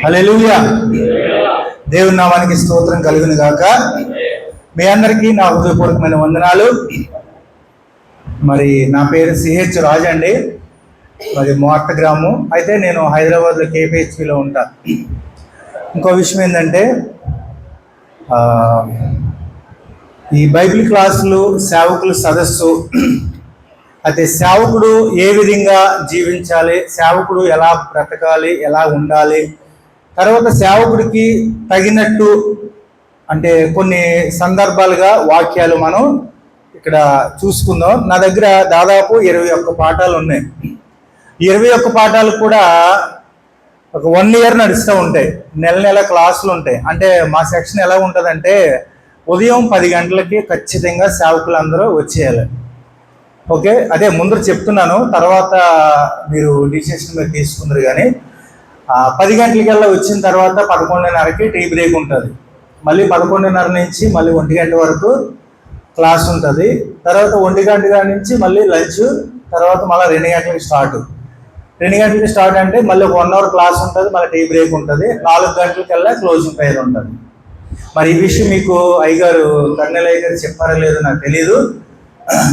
హల్లెలూయా. దేవుని నామానికి స్తోత్రం కలుగును గాక. మీ అందరికీ నా హృదయపూర్వకమైన వందనాలు. మరి నా పేరు సిహెచ్ రాజు అండి. మరి మార్త గ్రామం. అయితే నేను హైదరాబాద్లో కేపీహెచ్పిలో ఉంటా. ఇంకో విషయం ఏంటంటే, ఈ బైబిల్ క్లాసులు, సేవకులు సదస్సు, అయితే సేవకుడు ఏ విధంగా జీవించాలి, సేవకుడు ఎలా బ్రతకాలి, ఎలా ఉండాలి, తర్వాత సేవకుడికి తగినట్టు అంటే కొన్ని సందర్భాలుగా వాక్యాలు మనం ఇక్కడ చూసుకుందాం. నా దగ్గర దాదాపు 21 పాఠాలు ఉన్నాయి. 21 పాఠాలు కూడా ఒక 1 year నడుస్తూ ఉంటాయి. నెల క్లాసులు ఉంటాయి. అంటే మా సెక్షన్ ఎలా ఉంటుందంటే, ఉదయం 10 గంటలకి ఖచ్చితంగా సేవకులందరూ వచ్చేయాలి. ఓకే, అదే ముందు చెప్తున్నాను, తర్వాత మీరు డిసిషన్ మీరు తీసుకుందరు. కానీ 10 గంటలకల్లా వచ్చిన తర్వాత 11:30కి టీ బ్రేక్ ఉంటుంది. మళ్ళీ 11:30 నుంచి మళ్ళీ 1 గంట వరకు క్లాస్ ఉంటుంది. తర్వాత 1 గంట నుంచి మళ్ళీ లంచ్, తర్వాత మళ్ళీ 2 గంటలకి స్టార్ట్. 2 గంటలకి స్టార్ట్ అంటే మళ్ళీ 1 hour క్లాస్ ఉంటుంది, మళ్ళీ టీ బ్రేక్ ఉంటుంది. 4 గంటలకల్లా క్లోజింగ్ ప్రేయర్ ఉంటుంది. మరి ఈ విషయం మీకు అయ్యగారు కర్నెల్ అయ్యగారు చెప్పారో లేదో నాకు తెలీదు,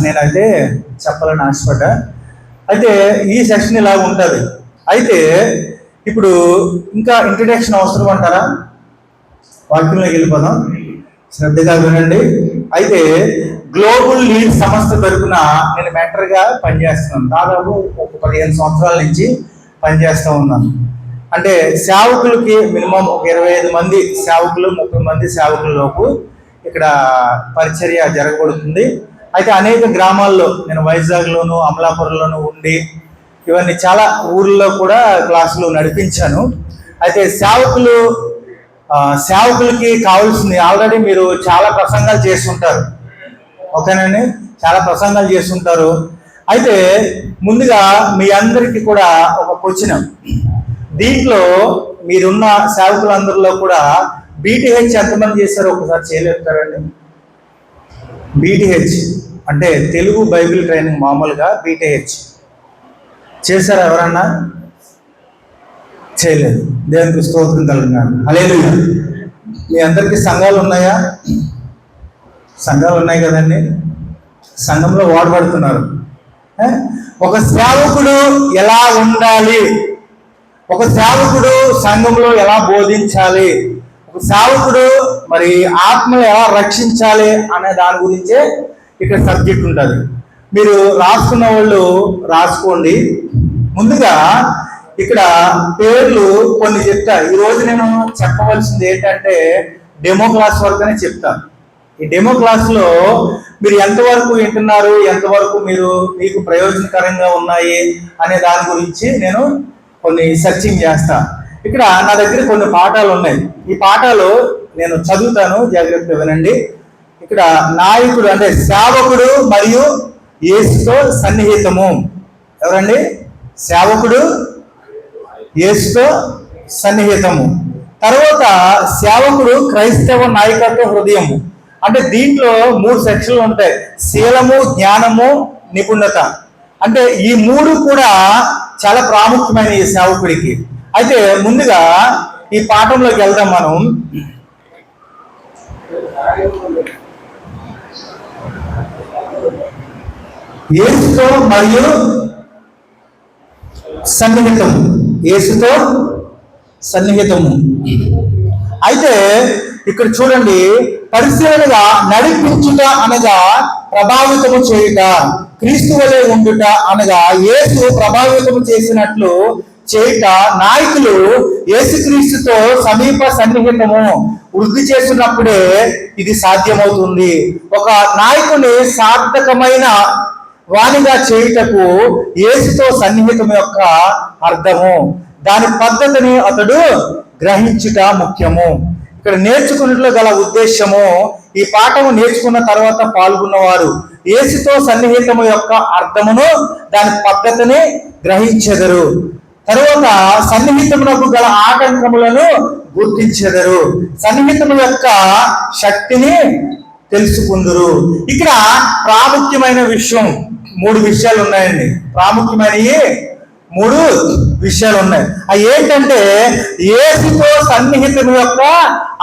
నేనైతే చెప్పాలని ఆశపడ్డా. అయితే ఈ సెక్షన్ ఇలా ఉంటుంది. అయితే ఇప్పుడు ఇంకా ఇంట్రడక్షన్ అవసరం అంటారా? వాక్యంలోకి వెళ్ళిపోదాం, శ్రద్ధగా వినండి. అయితే గ్లోబల్ లీడ్ సంస్థ తరఫున నేను మెంటర్గా పనిచేస్తున్నాను. దాదాపు ఒక 15 సంవత్సరాల నుంచి పనిచేస్తూ ఉన్నాను. అంటే సేవకులకి మినిమం ఒక 25 మంది సేవకులు, 30 మంది సేవకుల్లోపు ఇక్కడ పరిచర్య జరగబడుతుంది. అయితే అనేక గ్రామాల్లో నేను వైజాగ్లోను, అమలాపురంలోను ఉండి ఇవన్నీ చాలా ఊర్లో కూడా క్లాసులు నడిపించాను. అయితే సేవకులకి కావాల్సింది ఆల్రెడీ మీరు చాలా ప్రసంగాలు చేస్తుంటారు. ఓకేనండి, చాలా ప్రసంగాలు చేస్తుంటారు. అయితే ముందుగా మీ అందరికీ కూడా ఒక క్వశ్చన్, దీంట్లో మీరున్న సేవకులందరిలో కూడా బీటీహెచ్ ఎంతమంది చేశారో ఒకసారి చేయలేపుతారండి? బీటీహెచ్ అంటే తెలుగు బైబిల్ ట్రైనింగ్, మామూలుగా బీటీహెచ్ చేశారా? ఎవరన్నా చేయలేదు. దేవునికి స్తోత్రం కలుగుతున్నాను. హల్లెలూయా. మీ అందరికీ సంఘాలు ఉన్నాయా? సంఘాలు ఉన్నాయి కదండి. సంఘంలో వాడబడుతున్నారు. ఒక సేవకుడు ఎలా ఉండాలి, ఒక సేవకుడు సంఘంలో ఎలా బోధించాలి, ఒక సేవకుడు మరి ఆత్మలు ఎలా రక్షించాలి అనే దాని గురించే ఇక్కడ సబ్జెక్ట్ ఉంటుంది. మీరు రాసుకున్న వాళ్ళు రాసుకోండి. ముందుగా ఇక్కడ పేర్లు కొన్ని చెప్తా. ఈరోజు నేను చెప్పవలసింది ఏంటంటే డెమో క్లాస్ వరకునే చెప్తాను. ఈ డెమో క్లాస్లో మీరు ఎంతవరకు వింటున్నారు, ఎంతవరకు మీకు ప్రయోజనకరంగా ఉన్నాయి అనే దాని గురించి నేను కొన్ని సెర్చింగ్ చేస్తా. ఇక్కడ నా దగ్గర కొన్ని పాఠాలు ఉన్నాయి. ఈ పాఠాలు నేను చదువుతాను, జాగ్రత్తగా వినండి. ఇక్కడ నాయకుడు అంటే సేవకుడు మరియు యేసుతో సన్నిహితము. ఎవరండి? సేవకుడు యేసుతో సన్నిహితము. తర్వాత సేవకుడు క్రైస్తవ నాయకత్వ హృదయము. అంటే దీంట్లో 3 సెక్షన్లు ఉంటాయి: శీలము, జ్ఞానము, నిపుణత. అంటే ఈ 3 కూడా చాలా ప్రాముఖ్యమైన ఈ సేవకుడికి. అయితే ముందుగా ఈ పాఠంలోకి వెళ్దాం మనం. యేసుతో మరియు సన్నిహితము, యేసుతో సన్నిహితము. అయితే ఇక్కడ చూడండి, పరిశీలనగా నడిపించుట అనగా ప్రభావితము చేయుట, క్రీస్తు వలె ఉండుట అనగా యేసు ప్రభావితము చేసినట్లు చేయుట. నాయకులు యేసుక్రీస్తుతో సమీప సన్నిహితము వృద్ధి చేస్తున్నప్పుడే ఇది సాధ్యమవుతుంది. ఒక నాయకుని సార్థకమైన వానిగా చేయుటకు యేసుతో సన్నిహితం యొక్క అర్థము, దాని పద్ధతిని అతడు గ్రహించుట ముఖ్యము. ఇక్కడ నేర్చుకున్నట్లు గల ఉద్దేశము, ఈ పాఠము నేర్చుకున్న తర్వాత పాల్గొన్నవారు యేసుతో సన్నిహితము యొక్క అర్థమును, దాని పద్ధతిని గ్రహించెదరు. తర్వాత సన్నిహితమునకు గల ఆటంకములను గుర్తించెదరు, సన్నిహితము యొక్క శక్తిని తెలుసుకుందరు. ఇక్కడ ప్రాముఖ్యమైన విషయం 3 విషయాలు ఉన్నాయండి. ప్రాముఖ్యమైనవి మూడు విషయాలు ఉన్నాయి. అవి ఏంటంటే యేసుతో సన్నిహితం యొక్క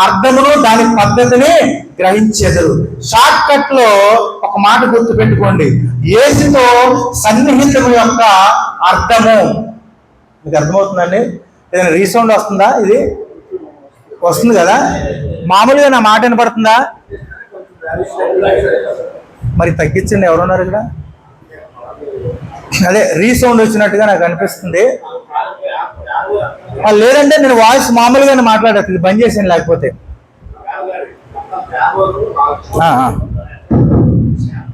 అర్థమును దాని పద్ధతిని గ్రహించెదరు. షార్ట్ కట్ లో ఒక మాట గుర్తు పెట్టుకోండి, యేసుతో సన్నిహితం యొక్క అర్థము. మీకు అర్థమవుతుందండి? ఏదైనా రీసౌండ్ వస్తుందా? ఇది వస్తుంది కదా, మామూలుగా నా మాట వినపడుతుందా? మరి తగ్గించండి, ఎవరున్నారు ఇక్కడ? అదే రీసౌండ్ వచ్చినట్టుగా నాకు అనిపిస్తుంది. లేదంటే నేను వాయిస్ మామూలుగానే మాట్లాడచ్చు, బంద్ చేసాను లేకపోతే.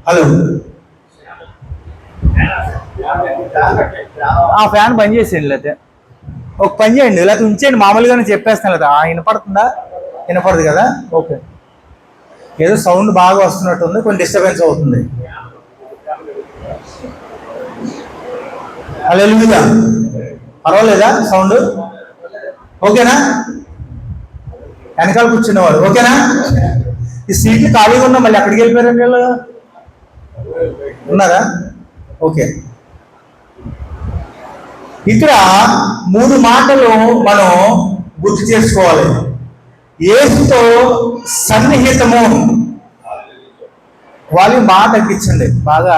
హలో, ఆ ఫ్యాన్ బంద్ చేసేయండి, లేకపోతే ఒక పని చేయండి, లేకపోతే ఉంచేయండి, మామూలుగానే చెప్పేస్తాను. లేదా వినపడుతుందా? వినపడదు కదా, ఓకే. ఏదో సౌండ్ బాగా వస్తున్నట్టుంది, కొంచెం డిస్టర్బెన్స్ అవుతుంది. హల్లెలూయా, పర్వాలేదా సౌండ్? ఓకేనా? వెనకాల కూర్చున్నవాడు ఓకేనా? ఈ సీట్లు ఖాళీగా ఉన్నా మళ్ళీ ఎక్కడికి వెళ్ళిపోయారండి వీళ్ళు? ఉన్నారా? ఓకే. ఇక్కడ మూడు మాటలు మనం గుర్తు చేసుకోవాలి. యేసుతో సన్నిహితము. వాళ్ళు బాగా తగ్గించండి, బాగా.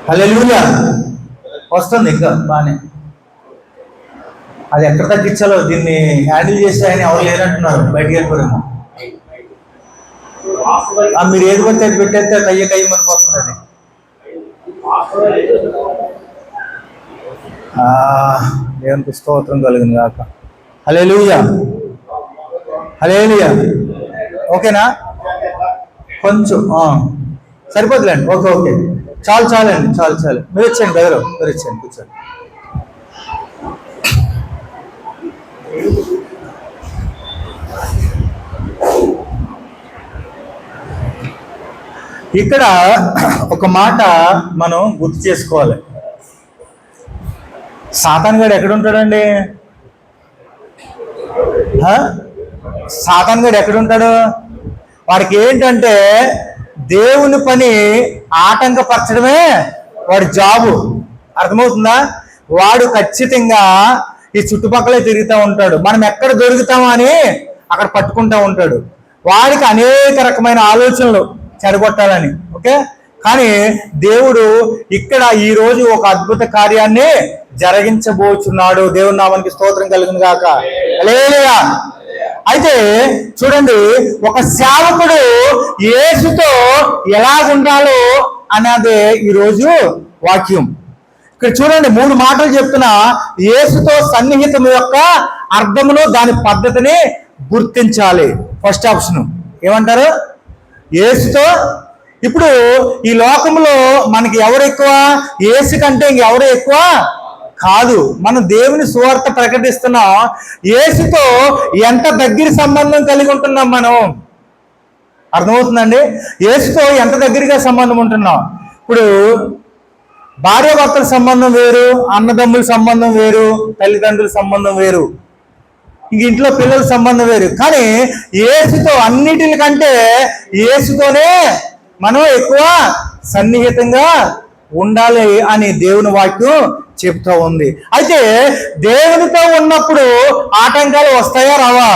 హల్లెలూయా, వస్తుంది ఇంకా బాగానే. అది ఎక్కడ తగ్గించాలో దీన్ని హ్యాండిల్ చేసే ఆయన ఎవరు లేరంటున్నారు, బయటికి వెళ్ళిపోయాము. మీరు ఏది పడితే అది పెట్టేస్తే కయ్యమనిపోతుంది అది. దేవునికి స్తోత్రం కలిగింది కాక. హల్లెలూయా, హల్లెలూయా. ఓకేనా? కొంచెం సరిపోతుందండి. ఓకే ఓకే, చాలండి, చాలు. మీరు వచ్చేయండి బ్రదరు, మీరు వచ్చేయండి, కూర్చోండి. ఇక్కడ ఒక మాట మనం గుర్తు చేసుకోవాలి. సాతాన్ గాడు ఎక్కడ ఉంటాడండి? సాతాన్ గాడు ఎక్కడుంటాడు? వాడికి ఏంటంటే దేవుని పని ఆటంకపరచడమే వాడి జాబు. అర్థమవుతుందా? వాడు ఖచ్చితంగా ఈ చుట్టుపక్కలే తిరుగుతూ ఉంటాడు. మనం ఎక్కడ దొరుకుతామో అని అక్కడ పట్టుకుంటూ ఉంటాడు. వాడికి అనేక రకమైన ఆలోచనలు చెడగొట్టాలని. ఓకే, కానీ దేవుడు ఇక్కడ ఈ రోజు ఒక అద్భుత కార్యాన్ని జరిగించబోచున్నాడు. దేవుని నామానికి స్తోత్రం కలుగును గాక. హల్లెలూయా. అయితే చూడండి, ఒక సేవకుడు యేసుతో ఎలా ఉండాలో అన్నదే ఈరోజు వాక్యం. ఇక్కడ చూడండి, మూడు మాటలు చెప్తున్నా. యేసుతో సన్నిహితం యొక్క అర్థమును దాని పద్ధతిని గుర్తించాలి. ఫస్ట్ ఆప్షన్ ఏమంటారు? యేసుతో. ఇప్పుడు ఈ లోకంలో మనకి ఎవరు ఎక్కువ? యేసు కంటే ఇంకెవరు ఎక్కువ కాదు. మనం దేవుని సువార్త ప్రకటిస్తున్నాం. యేసుతో ఎంత దగ్గర సంబంధం కలిగి ఉంటున్నాం మనం? అర్థమవుతుందండి? యేసుతో ఎంత దగ్గరగా సంబంధం ఉంటున్నాం. ఇప్పుడు భార్య భర్తల సంబంధం వేరు, అన్నదమ్ముల సంబంధం వేరు, తల్లిదండ్రుల సంబంధం వేరు, ఇంక ఇంట్లో పిల్లల సంబంధం వేరు. కానీ యేసుతో అన్నిటికంటే యేసుతోనే మనం ఎక్కువ సన్నిహితంగా ఉండాలి అని దేవుని వాక్యం చెప్తా ఉంది. అయితే దేవునితో ఉన్నప్పుడు ఆటంకాలు వస్తాయా రావా?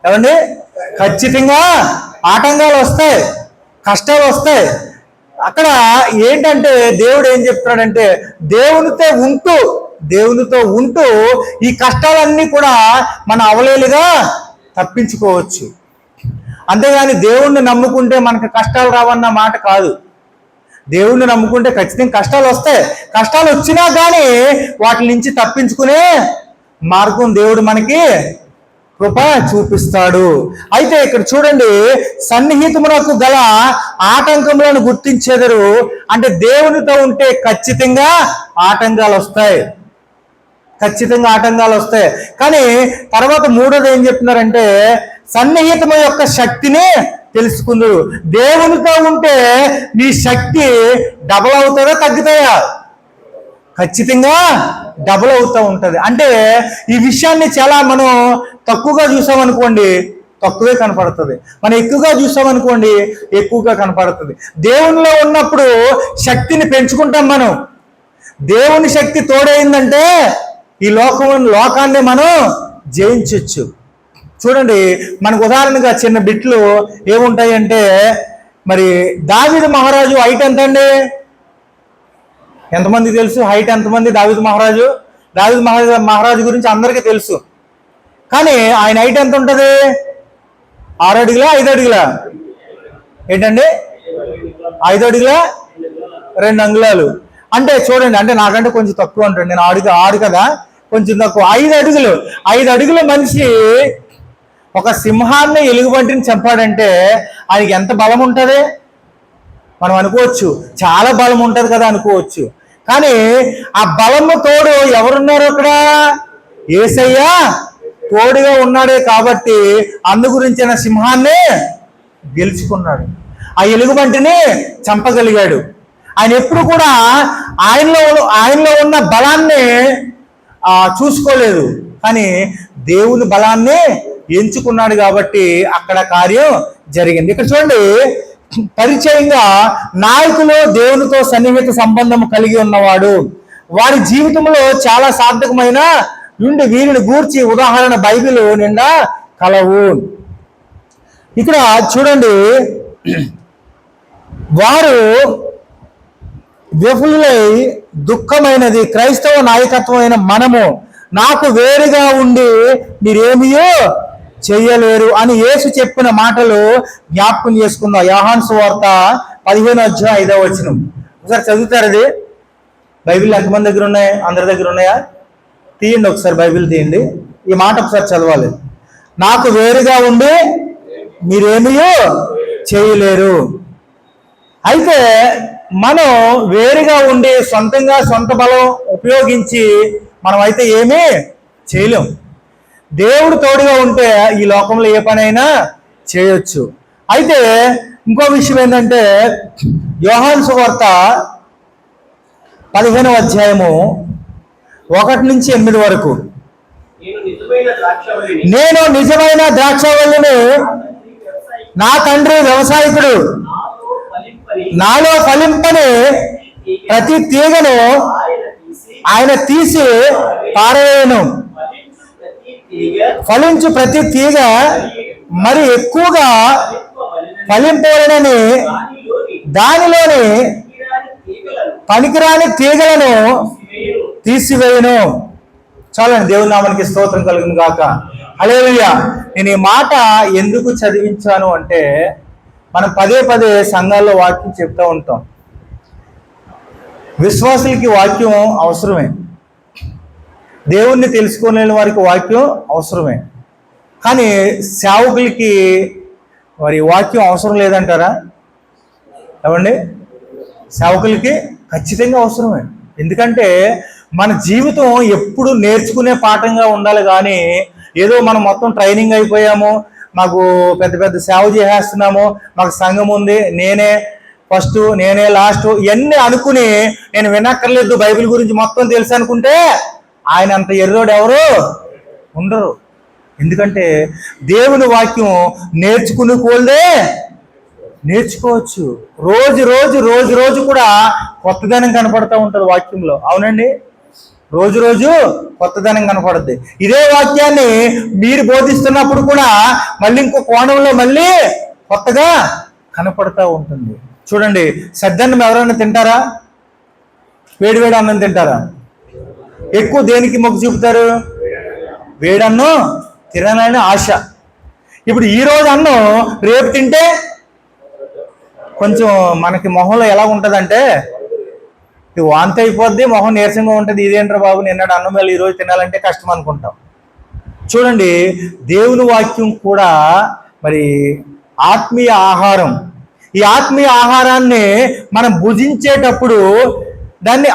ఏమండి? ఖచ్చితంగా ఆటంకాలు వస్తాయి, కష్టాలు వస్తాయి. అక్కడ ఏంటంటే దేవుడు ఏం చెప్తున్నాడంటే దేవునితో ఉంటూ ఈ కష్టాలన్నీ కూడా మన అవలేలుగా తప్పించుకోవచ్చు. అంతేగాని దేవుణ్ణి నమ్ముకుంటే మనకు కష్టాలు రావన్న మాట కాదు. దేవుణ్ణి నమ్ముకుంటే ఖచ్చితంగా కష్టాలు వస్తాయి. కష్టాలు వచ్చినా కానీ వాటి నుంచి తప్పించుకునే మార్గం దేవుడు మనకి కృప చూపిస్తాడు. అయితే ఇక్కడ చూడండి, సన్నిహితమునకు గల ఆటంకములను గుర్తించెదరు. అంటే దేవునితో ఉంటే ఖచ్చితంగా ఆటంకాలు వస్తాయి, ఖచ్చితంగా ఆటంకాలు వస్తాయి. కానీ తర్వాత మూడోది ఏం చెప్తున్నారంటే సన్నిహితము యొక్క శక్తిని తెలుసుకుందరు. దేవునితో ఉంటే నీ శక్తి డబల్ అవుతుందా తగ్గుతాయా? ఖచ్చితంగా డబుల్ అవుతూ ఉంటుంది. అంటే ఈ విషయాన్ని చాలా మనం తక్కువగా చూసామనుకోండి, తక్కువే కనపడుతుంది. మనం ఎక్కువగా చూసామనుకోండి ఎక్కువగా కనపడుతుంది. దేవునిలో ఉన్నప్పుడు శక్తిని పెంచుకుంటాం మనం. దేవుని శక్తి తోడైందంటే ఈ లోకాన్ని మనం జయించవచ్చు. చూడండి, మనకు ఉదాహరణగా చిన్న బిట్లు ఏముంటాయంటే, మరి దావీదు మహారాజు హైట్ ఎంత అండి? ఎంతమంది తెలుసు హైట్ ఎంతమంది? దావీదు మహారాజు గురించి అందరికీ తెలుసు. కానీ ఆయన హైట్ ఎంత ఉంటుంది? 6 అడుగులా 5 అడుగులా? ఏంటండి, 5 అడుగుల 2 అంగుళాలు. అంటే చూడండి, అంటే నాకంటే కొంచెం తక్కువ ఉంటుంది. నేను 6 కదా, కొంచెం తక్కువ. 5 అడుగుల మనిషి ఒక సింహాన్ని ఎలుగుబంటిని చంపాడంటే ఆయనకి ఎంత బలం ఉంటుంది? మనం అనుకోవచ్చు చాలా బలం ఉంటుంది కదా అనుకోవచ్చు. కానీ ఆ బలము తోడు ఎవరున్నారు అక్కడ? యేసయ్య తోడుగా ఉన్నాడే కాబట్టి అందు గురించిన సింహాన్ని గెలుచుకున్నాడు, ఆ ఎలుగుబంటిని చంపగలిగాడు. ఆయన ఎప్పుడు కూడా ఆయనలో ఉన్న బలాన్ని చూసుకోలేదు, కానీ దేవుని బలాన్ని ఎంచుకున్నాడు కాబట్టి అక్కడ కార్యం జరిగింది. ఇక్కడ చూడండి, పరిచయంగా నాయకులు దేవునితో సన్నిహిత సంబంధం కలిగి ఉన్నవాడు, వారి జీవితంలో చాలా సార్థకమైన నుండి వీరిని గూర్చి ఉదాహరణ బైబిల్ నిండా కలవు. ఇక్కడ చూడండి, వారు విఫలులై దుఃఖమైనది క్రైస్తవ నాయకత్వమైన మనము నాకు వేరుగా ఉండి మీరేమియో చెయ్యలేరు అని యేసు చెప్పిన మాటలు జ్ఞాపకం చేసుకుందాం. యోహాను సువార్త 15:5 ఒకసారి చదువుతారు. అది బైబిల్ ఎంతమంది దగ్గర ఉన్నాయి? అందరి దగ్గర ఉన్నాయా? తీయండి, ఒకసారి బైబిల్ తీయండి. ఈ మాట ఒకసారి చదవాలి. నాకు వేరుగా ఉండి మీరేమియో చేయలేరు. అయితే మనం వేరుగా ఉండి సొంత బలం ఉపయోగించి మనం అయితే ఏమీ చేయలేం. దేవుడు తోడుగా ఉంటే ఈ లోకంలో ఏ పనైనా చేయొచ్చు. అయితే ఇంకో విషయం ఏంటంటే, యోహాను సువార్త 15:1-8 నేను నిజమైన ద్రాక్షవల్లిని, నా తండ్రి వ్యవసాయకుడు, నాలో ఫలింపని ప్రతి తీగను ఆయన తీసి పారవేయను. ఫలించు ప్రతి తీగ మరి ఎక్కువగా ఫలింపవలెనని దానిలోని పనికిరాని తీగలను తీసివేయను. చాలండి, దేవుని నామానికి స్తోత్రం కలుగును గాక. హల్లెలూయా. నేను ఈ మాట ఎందుకు చదివించాను అంటే, మనం పదే సంఘాల్లో వాక్యం చెప్తూ ఉంటాం. విశ్వాసులకి వాక్యం అవసరమే, దేవుణ్ణి తెలుసుకోలేని వారికి వాక్యం అవసరమే. కానీ సేవకులకి మరి వాక్యం అవసరం లేదంటారా? ఏమండి, సేవకులకి ఖచ్చితంగా అవసరమే. ఎందుకంటే మన జీవితం ఎప్పుడు నేర్చుకునే పాఠంగా ఉండాలి. కానీ ఏదో మనం మొత్తం ట్రైనింగ్ అయిపోయాము, మాకు పెద్ద సేవ చేసేస్తున్నాము, మాకు సంఘం ఉంది, నేనే ఫస్ట్ నేనే లాస్ట్, ఇవన్నీ అనుకుని నేను వినక్కర్లేదు, బైబిల్ గురించి మొత్తం తెలుసు అనుకుంటే ఆయన అంత ఎర్రోడు ఎవరు ఉండరు. ఎందుకంటే దేవుని వాక్యం నేర్చుకుని కోల్దే నేర్చుకోవచ్చు. రోజు కూడా కొత్తదనం కనపడుతూ ఉంటుంది వాక్యంలో. అవునండి, రోజు కొత్తదనం కనపడుద్ది. ఇదే వాక్యాన్ని మీరు బోధిస్తున్నప్పుడు కూడా మళ్ళీ ఇంకో కోణంలో మళ్ళీ కొత్తగా కనపడుతూ ఉంటుంది. చూడండి, సద్దన్నం ఎవరైనా తింటారా? వేడి అన్నం తింటారా? ఎక్కువ దేనికి మొగ్గు చూపుతారు? వేడన్నం తినాలని ఆశ. ఇప్పుడు ఈరోజు అన్నం రేపు తింటే కొంచెం మనకి మొహంలో ఎలా ఉంటుందంటే, వాంతి అయిపోద్ది, మొహం నీరసంగా ఉంటుంది. ఇదేంట్రా బాబు, నిన్నటి అన్నం వేళ ఈరోజు తినాలంటే కష్టం అనుకుంటాం. చూడండి, దేవుని వాక్యం కూడా మరి ఆత్మీయ ఆహారం. ఈ ఆత్మీయ ఆహారాన్ని మనం భుజించేటప్పుడు దాన్ని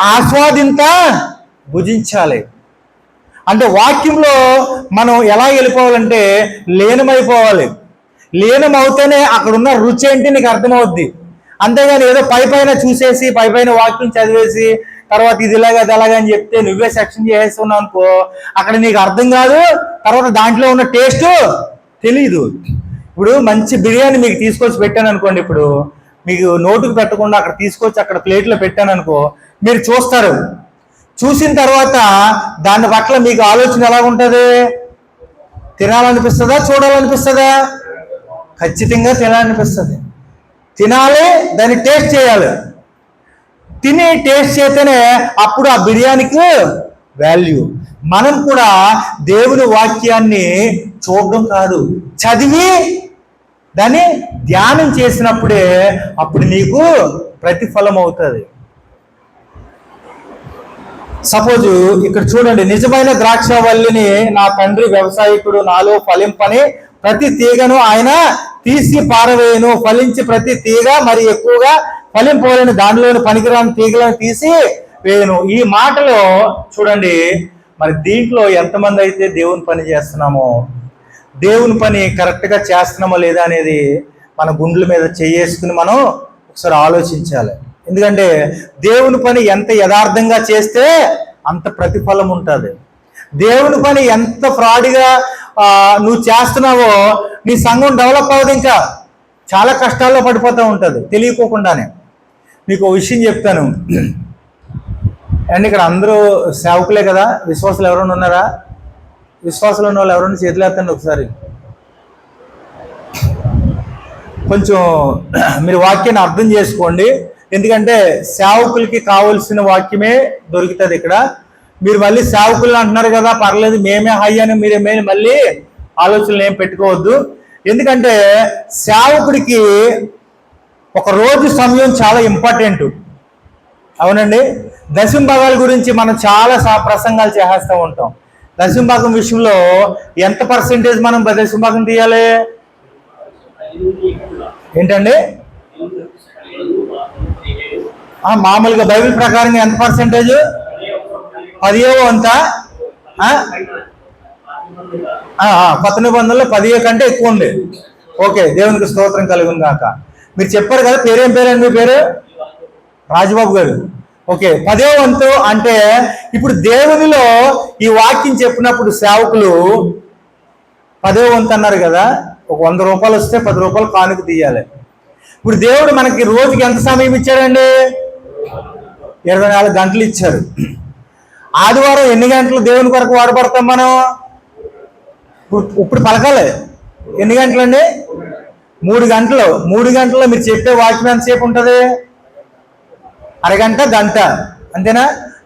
భుజించాలి. అంటే వాక్యంలో మనం ఎలా వెళ్ళిపోవాలంటే లీనమైపోవాలి. లీనం అవుతేనే అక్కడ ఉన్న రుచి ఏంటి నీకు అర్థమవుద్ది. అంతేగాని ఏదో పైన చూసేసి పైన వాక్యం చదివేసి తర్వాత ఇది ఇలాగా అది అలాగా అని చెప్తే నువ్వే సెక్షన్ చేసేస్తున్నావు అనుకో, అక్కడ నీకు అర్థం కాదు, తర్వాత దాంట్లో ఉన్న టేస్ట్ తెలీదు. ఇప్పుడు మంచి బిర్యానీ మీకు తీసుకొచ్చి పెట్టాను అనుకోండి, ఇప్పుడు మీకు నోటుకు పెట్టకుండా అక్కడ తీసుకొచ్చి అక్కడ ప్లేట్లో పెట్టాను అనుకో, మీరు చూస్తారు. చూసిన తర్వాత దాని పట్ల మీకు ఆలోచన ఎలా ఉంటుంది? తినాలనిపిస్తుందా, చూడాలనిపిస్తుందా? ఖచ్చితంగా తినాలనిపిస్తుంది. తినాలి, దాన్ని టేస్ట్ చేయాలి. తిని టేస్ట్ చేస్తేనే అప్పుడు ఆ బిర్యానీకి వాల్యూ. మనం కూడా దేవుని వాక్యాన్ని చూడడం కాదు, చదివి దాన్ని ధ్యానం చేసినప్పుడే అప్పుడు నీకు ప్రతిఫలం అవుతుంది. సపోజ్ ఇక్కడ చూడండి, నిజమైన ద్రాక్షవల్లిని నా తండ్రి వ్యవసాయకుడు, నాలో ఫలింపని ప్రతి తీగను ఆయన తీసి పారవేయను, ఫలించి ప్రతి తీగ మరి ఎక్కువగా ఫలింపోలేని దానిలోని పనికిరాని తీగలను తీసి వేయను. ఈ మాటలో చూడండి, మరి దీంట్లో ఎంతమంది అయితే దేవుని పని చేస్తున్నామో, దేవుని పని కరెక్ట్గా చేస్తున్నామో లేదా అనేది మన గుండెల మీద చేసుకుని మనం ఒకసారి ఆలోచించాలి. ఎందుకంటే దేవుని పని ఎంత యథార్థంగా చేస్తే అంత ప్రతిఫలం ఉంటుంది. దేవుని పని ఎంత ఫ్రాడ్గా నువ్వు చేస్తున్నావో నీ సంఘం డెవలప్ అవ్వదు, ఇంకా చాలా కష్టాల్లో పడిపోతూ ఉంటుంది తెలియకోకుండానే. మీకు ఒక విషయం చెప్తాను అండ్, ఇక్కడ అందరూ సేవకులే కదా, విశ్వాసులు ఎవరైనా ఉన్నారా? విశ్వాసులు ఉన్న వాళ్ళు ఎవరైనా చేతులు ఎత్తండి ఒకసారి. కొంచెం మీరు వాక్యాన్ని అర్థం చేసుకోండి, ఎందుకంటే సేవకులకి కావలసిన వాక్యమే దొరుకుతుంది ఇక్కడ. మీరు మళ్ళీ సేవకులు అంటున్నారు కదా, పర్లేదు మేమే హై అని మీరే మళ్ళీ ఆలోచనలు ఏం పెట్టుకోవద్దు. ఎందుకంటే సేవకుడికి ఒక రోజు సమయం చాలా ఇంపార్టెంట్. అవునండి, దశమ భాగాల గురించి మనం చాలా ప్రసంగాలు చేస్తూ ఉంటాం. దశమ భాగం విషయంలో ఎంత పర్సెంటేజ్ మనం దశమ భాగం తీయాలి? ఏంటండి, మామూలుగా బైబిల్ ప్రకారంగా ఎంత పర్సెంటేజ్? 10వ వంత. కొత్త నిబంధనలో 10 కంటే ఎక్కువ ఉంది. ఓకే, దేవునికి స్తోత్రం కలుగును గాక. మీరు చెప్పారు కదా, పేరేం పేరండి? మీ పేరు రాజబాబు గారు. ఓకే, 10వ వంతు అంటే ఇప్పుడు దేవునిలో ఈ వాక్యం చెప్పినప్పుడు సేవకులు 10వ వంతు అన్నారు కదా, ఒక 100 రూపాయలు వస్తే 10 రూపాయలు కానుక తీయాలి. ఇప్పుడు దేవుడు మనకి రోజుకి ఎంత సమయం ఇచ్చాడండి? 24 గంటలు ఇచ్చారు. ఆదివారం ఎన్ని గంటలు దేవుని కొరకు వాడబడతాం మనం? ఇప్పుడు పలకాలి. ఎన్ని గంటలండి? 3 గంటలు. 3 గంటల్లో మీరు చెప్పే వాక్యం ఎంతసేపు ఉంటుంది? అరగంట, గంట, అంతేనా?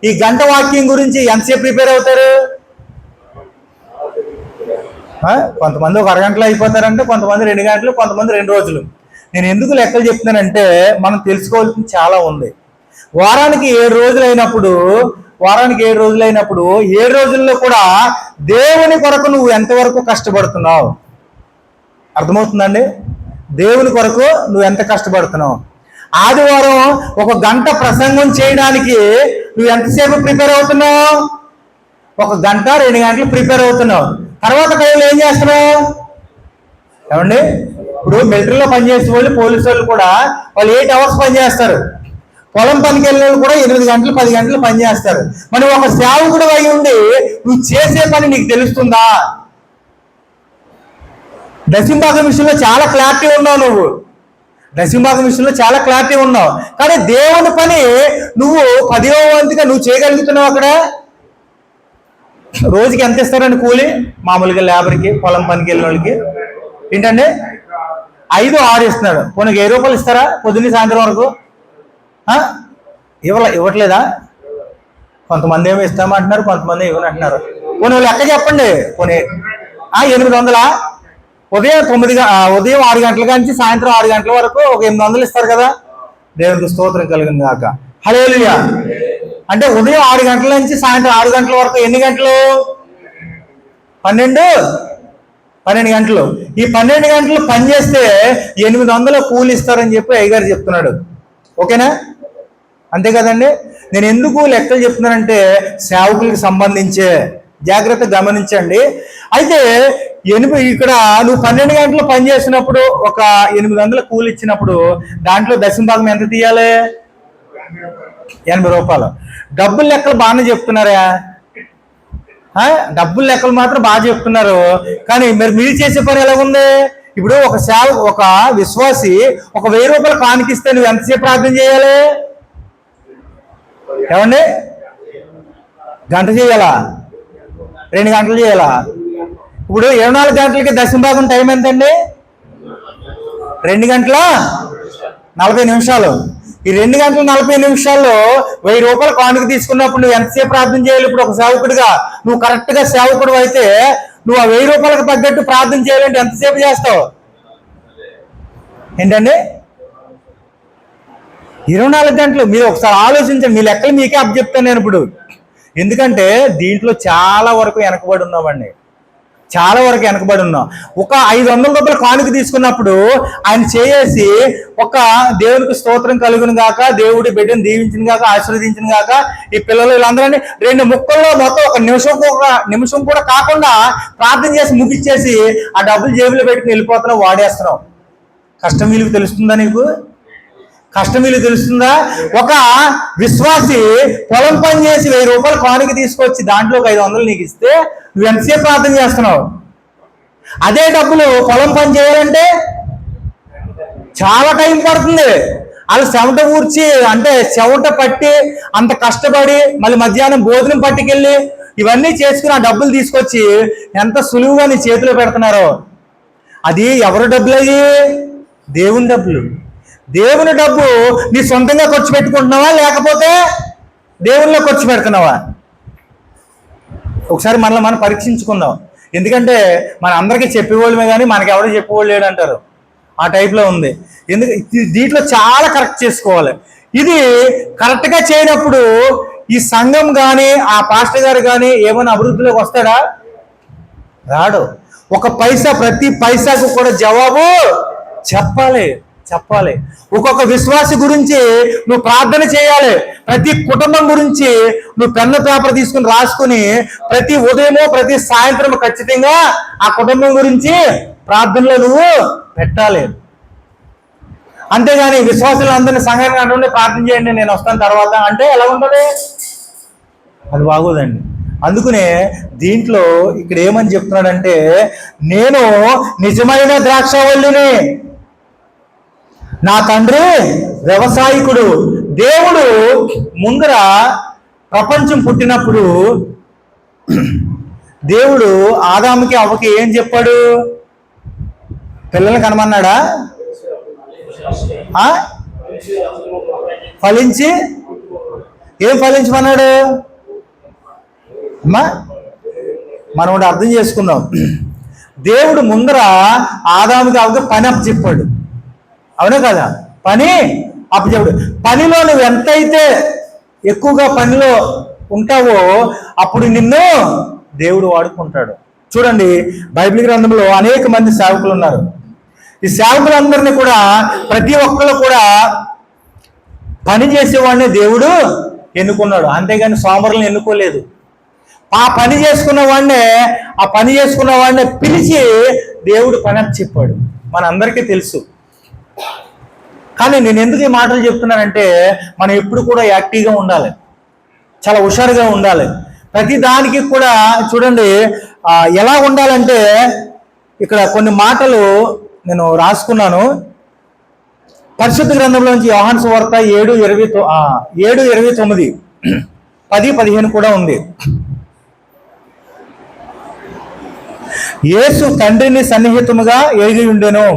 ఈ గంట వాక్యం గురించి ఎంతసేపు ప్రిపేర్ అవుతారు? కొంతమంది ఒక అరగంటలో అయిపోతారంటే, కొంతమంది 2 గంటలు, కొంతమంది 2 రోజులు. నేను ఎందుకు లెక్కలు చెప్తున్నానంటే మనం తెలుసుకోవాల్సింది చాలా ఉంది. వారానికి 7 రోజులు అయినప్పుడు 7 రోజుల్లో కూడా దేవుని కొరకు నువ్వు ఎంతవరకు కష్టపడుతున్నావు? అర్థమవుతుందండి? దేవుని కొరకు నువ్వు ఎంత కష్టపడుతున్నావు? ఆదివారం 1 గంట ప్రసంగం చేయడానికి నువ్వు ఎంతసేపు ప్రిపేర్ అవుతున్నావు? 1 గంట, 2 గంటలు ప్రిపేర్ అవుతున్నావు. తర్వాత టైంలో ఏం చేస్తున్నావు? ఏమండి, ఇప్పుడు మిలిటరీలో పనిచేసే వాళ్ళు, పోలీసు వాళ్ళు కూడా వాళ్ళు 8 అవర్స్ పనిచేస్తారు. పొలం పనికి వెళ్ళిన వాళ్ళు కూడా 8 గంటలు, 10 గంటలు పనిచేస్తారు. మనం ఒక సేవకుడు అయి ఉండి నువ్వు చేసే పని నీకు తెలుస్తుందా? దశమ భాగం విషయంలో చాలా క్లారిటీ ఉన్నావు నువ్వు. దశమ భాగం విషయంలో చాలా క్లారిటీ ఉన్నావు. కానీ దేవుని పని నువ్వు 10వ వంతుగా నువ్వు చేయగలుగుతున్నావు. అక్కడ రోజుకి ఎంత ఇస్తారండి కూలి? మామూలుగా లేబర్కి, పొలం పనికి వెళ్ళిన వాళ్ళకి ఏంటండి 5, 6 ఇస్తున్నాడు. పోనీ 10 రూపాయలు ఇస్తారా పొద్దున్న సాయంత్రం వరకు? ఇవ్వట్లేదా? కొంతమంది ఏమో ఇస్తామంటున్నారు, కొంతమంది ఇవ్వనంటున్నారు. పోనీ వాళ్ళు లెక్క చెప్పండి. పోనీ 800 ఉదయం 6 గంటల నుంచి సాయంత్రం 6 గంటల వరకు ఒక 800 ఇస్తారు కదా. దేవునికి స్తోత్రం కలుగును గాక. హల్లెలూయా. అంటే ఉదయం 6 గంటల నుంచి సాయంత్రం 6 గంటల వరకు ఎన్ని గంటలు? 12 గంటలు. ఈ 12 గంటలు పనిచేస్తే 800 కూలి ఇస్తారని చెప్పి అయ్యగారు చెప్తున్నాడు. ఓకేనా? అంతే కదండి. నేను ఎందుకు లెక్కలు చెప్తున్నానంటే సేవకులకు సంబంధించే, జాగ్రత్త గమనించండి. అయితే ఇక్కడ నువ్వు 12 గంటలు పనిచేసినప్పుడు ఒక 800 కూలి ఇచ్చినప్పుడు దాంట్లో దశమ భాగం ఎంత తీయాలి? 80 రూపాయలు. డబ్బులు లెక్కలు బాగానే చెప్తున్నారా? డబ్బులు లెక్కలు మాత్రం బాగా చెప్తున్నారు, కానీ మీరు చేసే పని ఎలా ఉంది? ఇప్పుడు ఒక విశ్వాసి ఒక 1000 రూపాయలు కానుకిస్తే నువ్వు ఎంతసేపు ప్రార్థన చేయాలి? ఏమండి? గంట చేయాలా? 2 గంటలు చేయాలా? ఇప్పుడు 24 గంటలకి దశంభాగం టైం ఎంతండి? 2 గంటల 40 నిమిషాలు. ఈ 2 గంటల 40 నిమిషాల్లో 1000 రూపాయలు కానుక తీసుకున్నప్పుడు నువ్వు ఎంతసేపు ప్రార్థన చేయాలి? ఇప్పుడు ఒక సేవకుడిగా నువ్వు కరెక్ట్గా సేవకుడు అయితే నువ్వు ఆ 1000 రూపాయలకు తగ్గట్టు ప్రార్థన చేయాలంటే ఎంతసేపు చేస్తావు? ఏంటండి? 24 గంటలు. మీరు ఒకసారి ఆలోచించండి, మీ లెక్కలు మీకే అప్పచెప్తాను నేను ఇప్పుడు. ఎందుకంటే దీంట్లో చాలా వరకు వెనకబడి ఉన్నామండి, చాలా వరకు వెనకబడి ఉన్నాం. ఒక 500 రూపాయలు కానుక తీసుకున్నప్పుడు ఆయన చేసి ఒక దేవునికి స్తోత్రం కలుగును గాక, దేవుడి బిడ్డను దీవించిన గాక, ఆశీర్వదించిన గాక, ఈ పిల్లలు వీళ్ళందరినీ 2 ముక్కల్లో మొత్తం ఒక నిమిషం కూడా కాకుండా ప్రార్థన చేసి ముగిచ్చేసి ఆ డబ్బులు జేబులో పెట్టుకుని వెళ్ళిపోతున్నావు, వాడేస్తున్నావు. కష్టం విలువ తెలుస్తుందా నీకు? కష్టం విలువ తెలుస్తుందా? ఒక విశ్వాసి పొలం పని చేసి 1000 రూపాయలు కానుక తీసుకొచ్చి దాంట్లో ఒక 500 నీకు ఇస్తే నువ్వు ఎంతసేపు ప్రార్థన చేస్తున్నావు? అదే డబ్బులు పొలం పని చేయాలంటే చాలా టైం పడుతుంది. వాళ్ళు చెమట ఊర్చి అంటే చెమట పట్టి అంత కష్టపడి మళ్ళీ మధ్యాహ్నం భోజనం పట్టుకెళ్ళి ఇవన్నీ చేసుకుని ఆ డబ్బులు తీసుకొచ్చి ఎంత సులువుగా నీ చేతిలో పెడుతున్నారో. అది ఎవరి డబ్బులు? అయ్యి దేవుని డబ్బులు. దేవుని డబ్బు నీ సొంతంగా ఖర్చు పెట్టుకుంటున్నావా, లేకపోతే దేవునిలో ఖర్చు పెడుతున్నావా? ఒకసారి మనల్ని మనం పరీక్షించుకుందాం. ఎందుకంటే మన అందరికీ చెప్పేవాళ్ళమే కానీ మనకి ఎవరు చెప్పేవాళ్ళు లేడు అంటారు, ఆ టైప్లో ఉంది. దీంట్లో చాలా కరెక్ట్ చేసుకోవాలి. ఇది కరెక్ట్గా చేయనప్పుడు ఈ సంఘం కానీ ఆ పాస్టర్ గారు కానీ ఏమైనా అభివృద్ధిలోకి వస్తాడా? రాడు. ఒక పైసా, ప్రతి పైసాకు కూడా జవాబు చెప్పాలి. ఒక్కొక్క విశ్వాసి గురించి నువ్వు ప్రార్థన చేయాలి. ప్రతి కుటుంబం గురించి నువ్వు పెన్ను పేపర్ తీసుకుని రాసుకుని ప్రతి ఉదయమో ప్రతి సాయంత్రం ఖచ్చితంగా ఆ కుటుంబం గురించి ప్రార్థనలో నువ్వు పెట్టాలి. అంతేగాని విశ్వాసులందరినీ సంఘానికి అంటే ప్రార్థన చేయండి నేను వస్తాను తర్వాత అంటే ఎలా ఉంటుంది? అది బాగోదండి. అందుకనే దీంట్లో ఇక్కడ ఏమని చెప్తున్నాడంటే, నేను నిజమైన ద్రాక్షావల్లిని, నా తండ్రి వ్యవసాయకుడు. దేవుడు ముందర ప్రపంచం పుట్టినప్పుడు దేవుడు ఆదాముకి అవ్వకి ఏం చెప్పాడు? పిల్లల్ని కనమన్నాడా? ఫలించి ఏం ఫలించమన్నాడు? అమ్మా మనం ఒకటి అర్థం చేసుకుందాం. దేవుడు ముందర ఆదాముకి అవ్వకి పని అప్పచెప్పాడు, అవునా కదా? పని అప్పచెప్పాడు. పనిలో నువ్వు ఎంతైతే ఎక్కువగా పనిలో ఉంటావో అప్పుడు నిన్ను దేవుడు వాడుకుంటాడు. చూడండి, బైబిల్ గ్రంథంలో అనేక మంది సేవకులు ఉన్నారు. ఈ సేవకులందరినీ కూడా ప్రతి ఒక్కరు కూడా పని చేసేవాడిని దేవుడు ఎన్నుకున్నాడు, అంతేగాని సోమరులను ఎన్నుకోలేదు. ఆ పని చేసుకున్న వాడినే పిలిచి దేవుడు పని చెప్పాడు. మనందరికీ తెలుసు. కానీ నేను ఎందుకు ఈ మాటలు చెప్తున్నానంటే, మనం ఎప్పుడు కూడా యాక్టివ్గా ఉండాలి, చాలా హుషారుగా ఉండాలి. ప్రతి దానికి కూడా చూడండి ఎలా ఉండాలంటే, ఇక్కడ కొన్ని మాటలు నేను రాసుకున్నాను. పరిశుద్ధ గ్రంథంలోంచి యోహాను సువార్త 7:29 10-15 కూడా ఉంది. యేసు తండ్రిని సన్నిహితముగా ఎరిగి ఉండెను,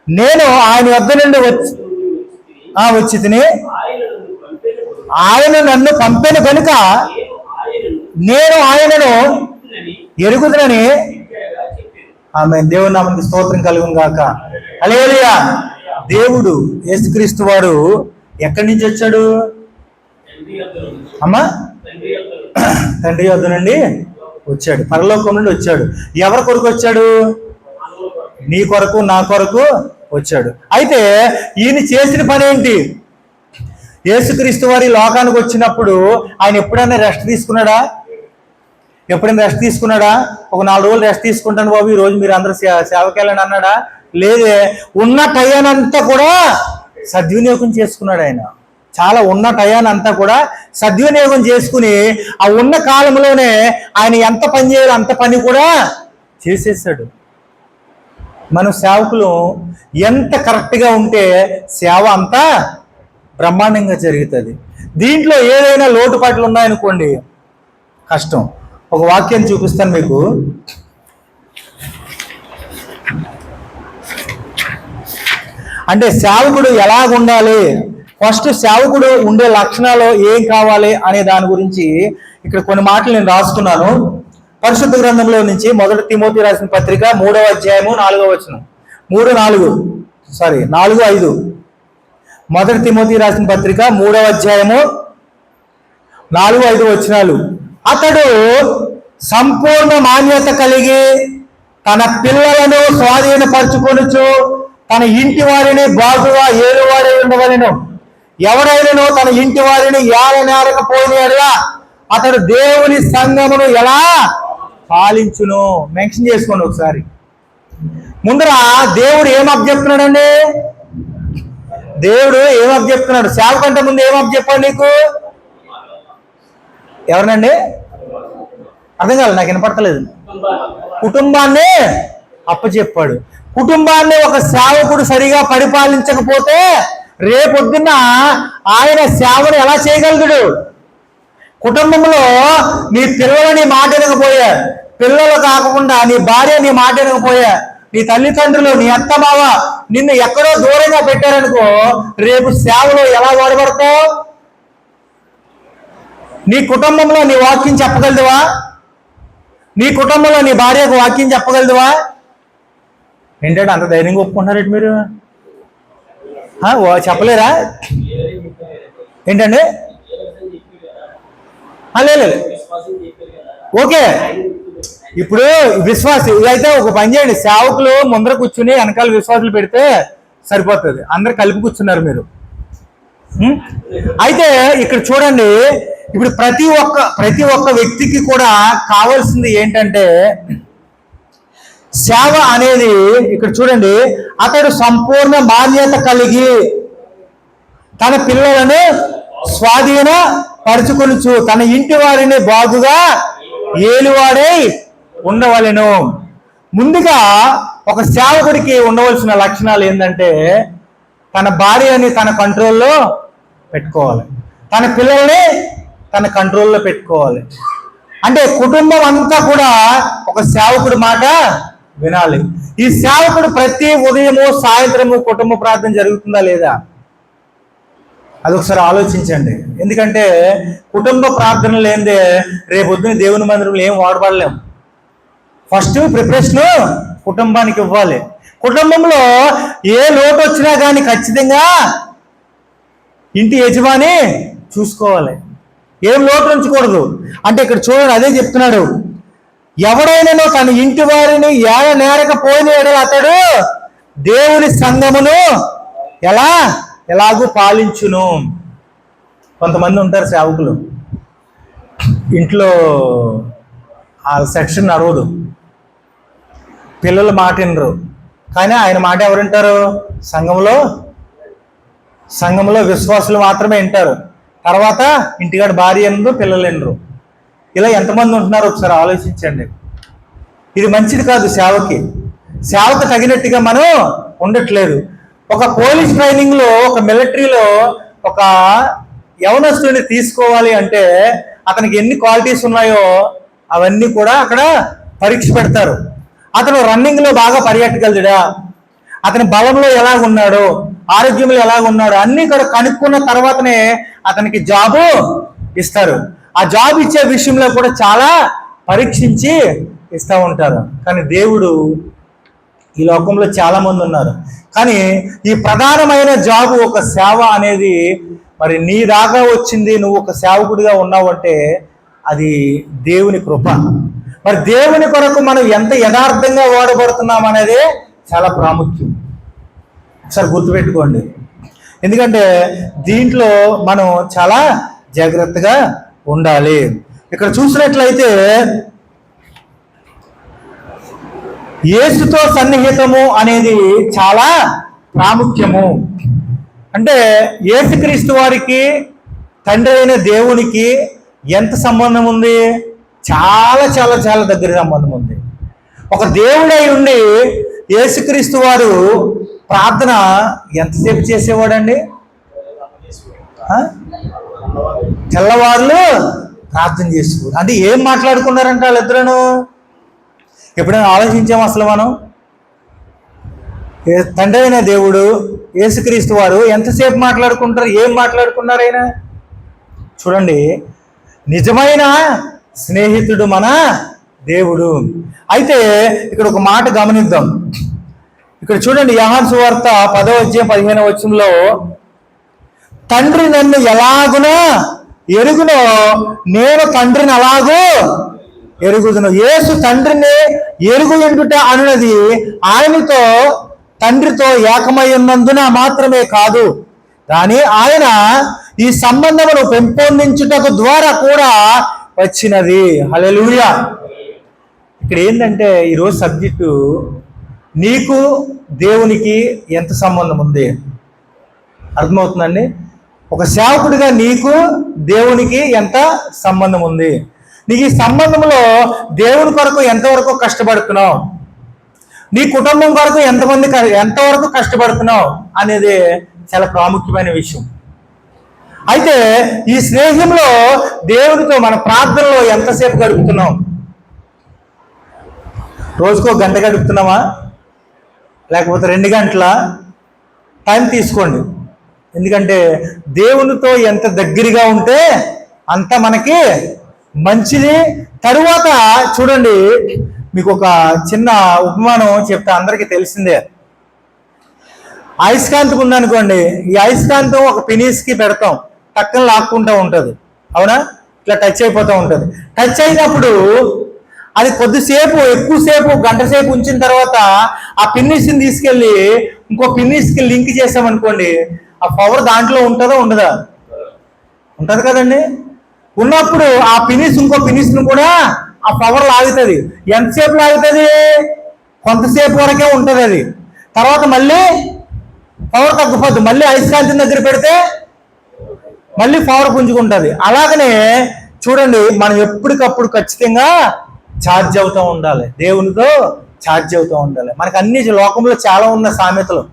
నేను ఆయన వద్ద నుండి వచ్చి తిని ఆయన నన్ను పంపిన కనుక నేను ఆయనను ఎరుగుదనని. ఆమె దేవుని నామానికి స్తోత్రం కలుగును గాక. హల్లెలూయా. దేవుడు యేసుక్రీస్తు వారు ఎక్కడి నుంచి వచ్చాడు? అమ్మా తండ్రి వద్ద నుండి వచ్చాడు, పరలోకం నుండి వచ్చాడు. ఎవరి కొరకు వచ్చాడు? నీ కొరకు, నా కొరకు వచ్చాడు. అయితే ఈయన చేసిన పని ఏంటి? యేసుక్రీస్తు వారి లోకానికి వచ్చినప్పుడు ఆయన ఎప్పుడైనా రెస్ట్ తీసుకున్నాడా? ఒక 4 రోజులు రెస్ట్ తీసుకుంటాను బాబు, ఈ రోజు మీరు అందరూ సేవకెళ్ళండి అన్నాడా? లేదే. ఉన్న టైంనంతా కూడా సద్వినియోగం చేసుకున్నాడు ఆయన. చాలా ఉన్న టయాన్ని అంతా కూడా సద్వినియోగం చేసుకుని ఆ ఉన్న కాలంలోనే ఆయన ఎంత పని చేయాలో అంత పని కూడా చేసేసాడు. మనం సేవకులు ఎంత కరెక్ట్గా ఉంటే సేవ అంతా బ్రహ్మాండంగా జరుగుతుంది. దీంట్లో ఏదైనా లోటుపాట్లు ఉన్నాయనుకోండి కష్టం. ఒక వాక్యాన్ని చూపిస్తాను మీకు. అంటే సేవకుడు ఎలాగుండాలి, ఫస్ట్ సేవకుడు ఉండే లక్షణాలు ఏం కావాలి అనే దాని గురించి ఇక్కడ కొన్ని మాటలు నేను రాసుకున్నాను. పరిశుద్ధ గ్రంథంలో నుంచి 1 తిమోతి రాసిన పత్రిక 3వ అధ్యాయము 4వ వచనం. 4-5. 1 తిమోతి రాసిన పత్రిక 3వ అధ్యాయము 4-5 వచనాలు. అతడు సంపూర్ణ మాన్యత కలిగి తన పిల్లలను స్వాధీనపరచుకొనుచు తన ఇంటి వారిని బాగుగా ఏలువాడై ఉండవలెను. ఎవరైనా తన ఇంటి వారిని ఏలనేరకపోయినా అతడు దేవుని సంఘమును ఎలా పాలించును. మెన్షన్ చేసుకోండి ఒకసారి. ముందర దేవుడు ఏం అప్పచెప్తున్నాడండి? దేవుడు ఏం అప్పచెప్తున్నాడు? సేవ కంటే ముందు ఏం అప్పచెప్పాడు నీకు? ఎవరినండి? అర్థం కాదు, నాకు వినపడతలేదు. కుటుంబాన్ని అప్పచెప్పాడు. కుటుంబాన్ని ఒక సేవకుడు సరిగా పరిపాలించకపోతే రేపొద్దున్న ఆయన సేవను ఎలా చేయగలుగుతాడు? కుటుంబంలో నీ పిల్లలు నీ మాట వినకపోయా, పిల్లలు కాకుండా నీ భార్య నీ మాట వినకపోయా, నీ తల్లిదండ్రులు నీ అత్తమావ నిన్ను ఎక్కడో దూరంగా పెట్టారనుకో, రేపు సేవలో ఎలా వాడబడతావు? నీ కుటుంబంలో నీ వాక్యం చెప్పగలదువా? నీ కుటుంబంలో నీ భార్యకు వాక్యం చెప్పగలదువా? ఏంటంటే అంత ధైర్యంగా ఒప్పుకుంటున్నారేంటి మీరు? చెప్పలేరా ఏంటండి? లేదు, ఓకే. ఇప్పుడు విశ్వాసం ఇదైతే ఒక పని చేయండి, సేవకులు ముందర కూర్చుని వెనకాల విశ్వాసులు పెడితే సరిపోతుంది. అందరు కలిపి కూర్చున్నారు మీరు. అయితే ఇక్కడ చూడండి, ఇప్పుడు ప్రతి ఒక్క వ్యక్తికి కూడా కావాల్సింది ఏంటంటే సేవ అనేది. ఇక్కడ చూడండి, అతడు సంపూర్ణ మాన్యత కలిగి తన పిల్లలను స్వాధీన పరుచుకొనుచు తన ఇంటి వారిని బాగుగా ఏలువాడై ఉండవలెను. ముందుగా ఒక సేవకుడికి ఉండవలసిన లక్షణాలు ఏంటంటే తన భార్యని తన కంట్రోల్లో పెట్టుకోవాలి, తన పిల్లల్ని తన కంట్రోల్లో పెట్టుకోవాలి. అంటే కుటుంబం అంతా కూడా ఒక సేవకుడి మాట వినాలి. ఈ సేవకుడు ప్రతి ఉదయము సాయంత్రము కుటుంబ ప్రార్థన జరుగుతుందా లేదా? అదొకసారి ఆలోచించండి. ఎందుకంటే కుటుంబ ప్రార్థన లేనిదే రేపొద్దున దేవుని మందిరంలో ఏం వాడబడలేము. ఫస్ట్ ప్రిపరేషన్ కుటుంబానికి ఇవ్వాలి. కుటుంబంలో ఏ లోటు వచ్చినా కానీ ఖచ్చితంగా ఇంటి యజమాని చూసుకోవాలి, ఏం లోటు ఉంచకూడదు. అంటే ఇక్కడ చూడండి, అదే చెప్తున్నాడు, ఎవడైనా తన ఇంటి వారిని ఏలనేరకపోయిన అతడు దేవుని సంఘమును ఎలాగూ పాలించును. కొంతమంది ఉంటారు సేవకులు, ఇంట్లో ఆ సెక్షన్ నడవదు, పిల్లలు మాట వినరు, కానీ ఆయన మాట ఎవరు వింటారు? సంఘంలో విశ్వాసులు మాత్రమే వింటారు. తర్వాత ఇంటికాడ భార్య వినరు, పిల్లలు వినరు. ఇలా ఎంతమంది ఉంటున్నారో ఒకసారి ఆలోచించండి. ఇది మంచిది కాదు. సేవకు తగినట్టుగా మనం ఉండట్లేదు. ఒక పోలీస్ ట్రైనింగ్లో, ఒక మిలిటరీలో ఒక యవనస్తుడిని తీసుకోవాలి అంటే అతనికి ఎన్ని క్వాలిటీస్ ఉన్నాయో అవన్నీ కూడా అక్కడ పరీక్ష పెడతారు. అతను రన్నింగ్లో బాగా పరిగెట్టగలడా, అతని బలంలో ఎలాగున్నాడో, ఆరోగ్యంలో ఎలాగున్నాడో అన్నీ కూడా కనుక్కున్న తర్వాతనే అతనికి జాబు ఇస్తారు. ఆ జాబ్ ఇచ్చే విషయంలో కూడా చాలా పరీక్షించి ఇస్తూ ఉంటారు. కానీ దేవుడు, ఈ లోకంలో చాలా మంది ఉన్నారు, కానీ ఈ ప్రధానమైన జాబు ఒక సేవ అనేది మరి నీ దాకా వచ్చింది. నువ్వు ఒక సేవకుడిగా ఉన్నావు అంటే అది దేవుని కృప. మరి దేవుని కొరకు మనం ఎంత యథార్థంగా వాడబడుతున్నాం అనేది చాలా ప్రాముఖ్యం. ఒకసారి గుర్తుపెట్టుకోండి. ఎందుకంటే దీంట్లో మనం చాలా జాగ్రత్తగా ఉండాలి. ఇక్కడ చూసినట్లయితే యేసుతో సన్నిహితము అనేది చాలా ప్రాముఖ్యము. అంటే యేసుక్రీస్తు వారికి తండ్రి అయిన దేవునికి ఎంత సంబంధం ఉంది? చాలా చాలా చాలా దగ్గర సంబంధం ఉంది. ఒక దేవుడై ఉండి యేసుక్రీస్తు వారు ప్రార్థన ఎంతసేపు చేసేవాడండి? తెల్లవారులు ప్రార్థన చేసేవాడు. అంటే ఏం మాట్లాడుకున్నారంట వాళ్ళిద్దరూ? ఎప్పుడైనా ఆలోచించాము అసలు మనం? తండ్రి అయిన దేవుడు యేసుక్రీస్తు వారు ఎంతసేపు మాట్లాడుకుంటారు? ఏం మాట్లాడుకున్నారు ఆయన? చూడండి, నిజమైన స్నేహితుడు మన దేవుడు. అయితే ఇక్కడ ఒక మాట గమనిద్దాం. ఇక్కడ చూడండి, యోహాను సువార్త 10వ అధ్యాయం 15వ వచనంలో, తండ్రి నన్ను ఎలాగునో ఎరుగునో నేను తండ్రిని అలాగూ ఎరుగుదును. యేసు తండ్రిని ఎరుగు ఎండుట అనున్నది ఆయనతో తండ్రితో ఏకమై ఉన్నందున మాత్రమే కాదు, కానీ ఆయన ఈ సంబంధమును పెంపొందించుటకు ద్వారా కూడా వచ్చినది. హల్లెలూయా. ఇక్కడ ఏంటంటే ఈరోజు సబ్జెక్టు, నీకు దేవునికి ఎంత సంబంధం ఉంది? అర్థమవుతుందండి? ఒక సేవకుడిగా నీకు దేవునికి ఎంత సంబంధం ఉంది? నీకు ఈ సంబంధంలో దేవుని కొరకు ఎంతవరకు కష్టపడుతున్నావు? నీ కుటుంబం కొరకు ఎంతవరకు కష్టపడుతున్నావు అనేది చాలా ప్రాముఖ్యమైన విషయం. అయితే ఈ స్నేహంలో దేవునితో మన ప్రార్థనలో ఎంతసేపు గడుపుతున్నాం? రోజుకో గంట గడుపుతున్నామా? లేకపోతే 2 గంటల టైం తీసుకోండి. ఎందుకంటే దేవునితో ఎంత దగ్గరగా ఉంటే అంత మనకి మంచిది. తరువాత చూడండి, మీకు ఒక చిన్న ఉపమానం చెప్తా, అందరికీ తెలిసిందే. అయస్కాంతం ఉందనుకోండి, ఈ అయస్కాంతం ఒక పినీస్కి పెడతాం, పక్కన లాక్కుంటూ ఉంటుంది, అవునా? ఇట్లా టచ్ అయిపోతూ ఉంటుంది. టచ్ అయినప్పుడు అది కొద్దిసేపు, ఎక్కువసేపు, గంట సేపు ఉంచిన తర్వాత ఆ పిన్నిస్ని తీసుకెళ్ళి ఇంకో పిన్నిస్కి లింక్ చేసామనుకోండి, ఆ పవర్ దాంట్లో ఉంటుందా ఉండదా? ఉంటుంది కదండి. ఉన్నప్పుడు ఆ పినిస్ ఇంకో పినిస్ను కూడా ఆ పవర్ లాగుతుంది. ఎంతసేపు లాగుతుంది? కొంతసేపు వరకే ఉంటుంది అది. తర్వాత మళ్ళీ పవర్ తగ్గిపోద్ది. మళ్ళీ అయస్కాంతం దగ్గర పెడితే మళ్ళీ పవర్ పుంజుకుంటుంది. అలాగనే చూడండి, మనం ఎప్పటికప్పుడు ఖచ్చితంగా ఛార్జ్ అవుతూ ఉండాలి, దేవునితో ఛార్జ్ అవుతూ ఉండాలి. మనకు అన్ని లోకంలో చాలా ఉన్న సామెతలు.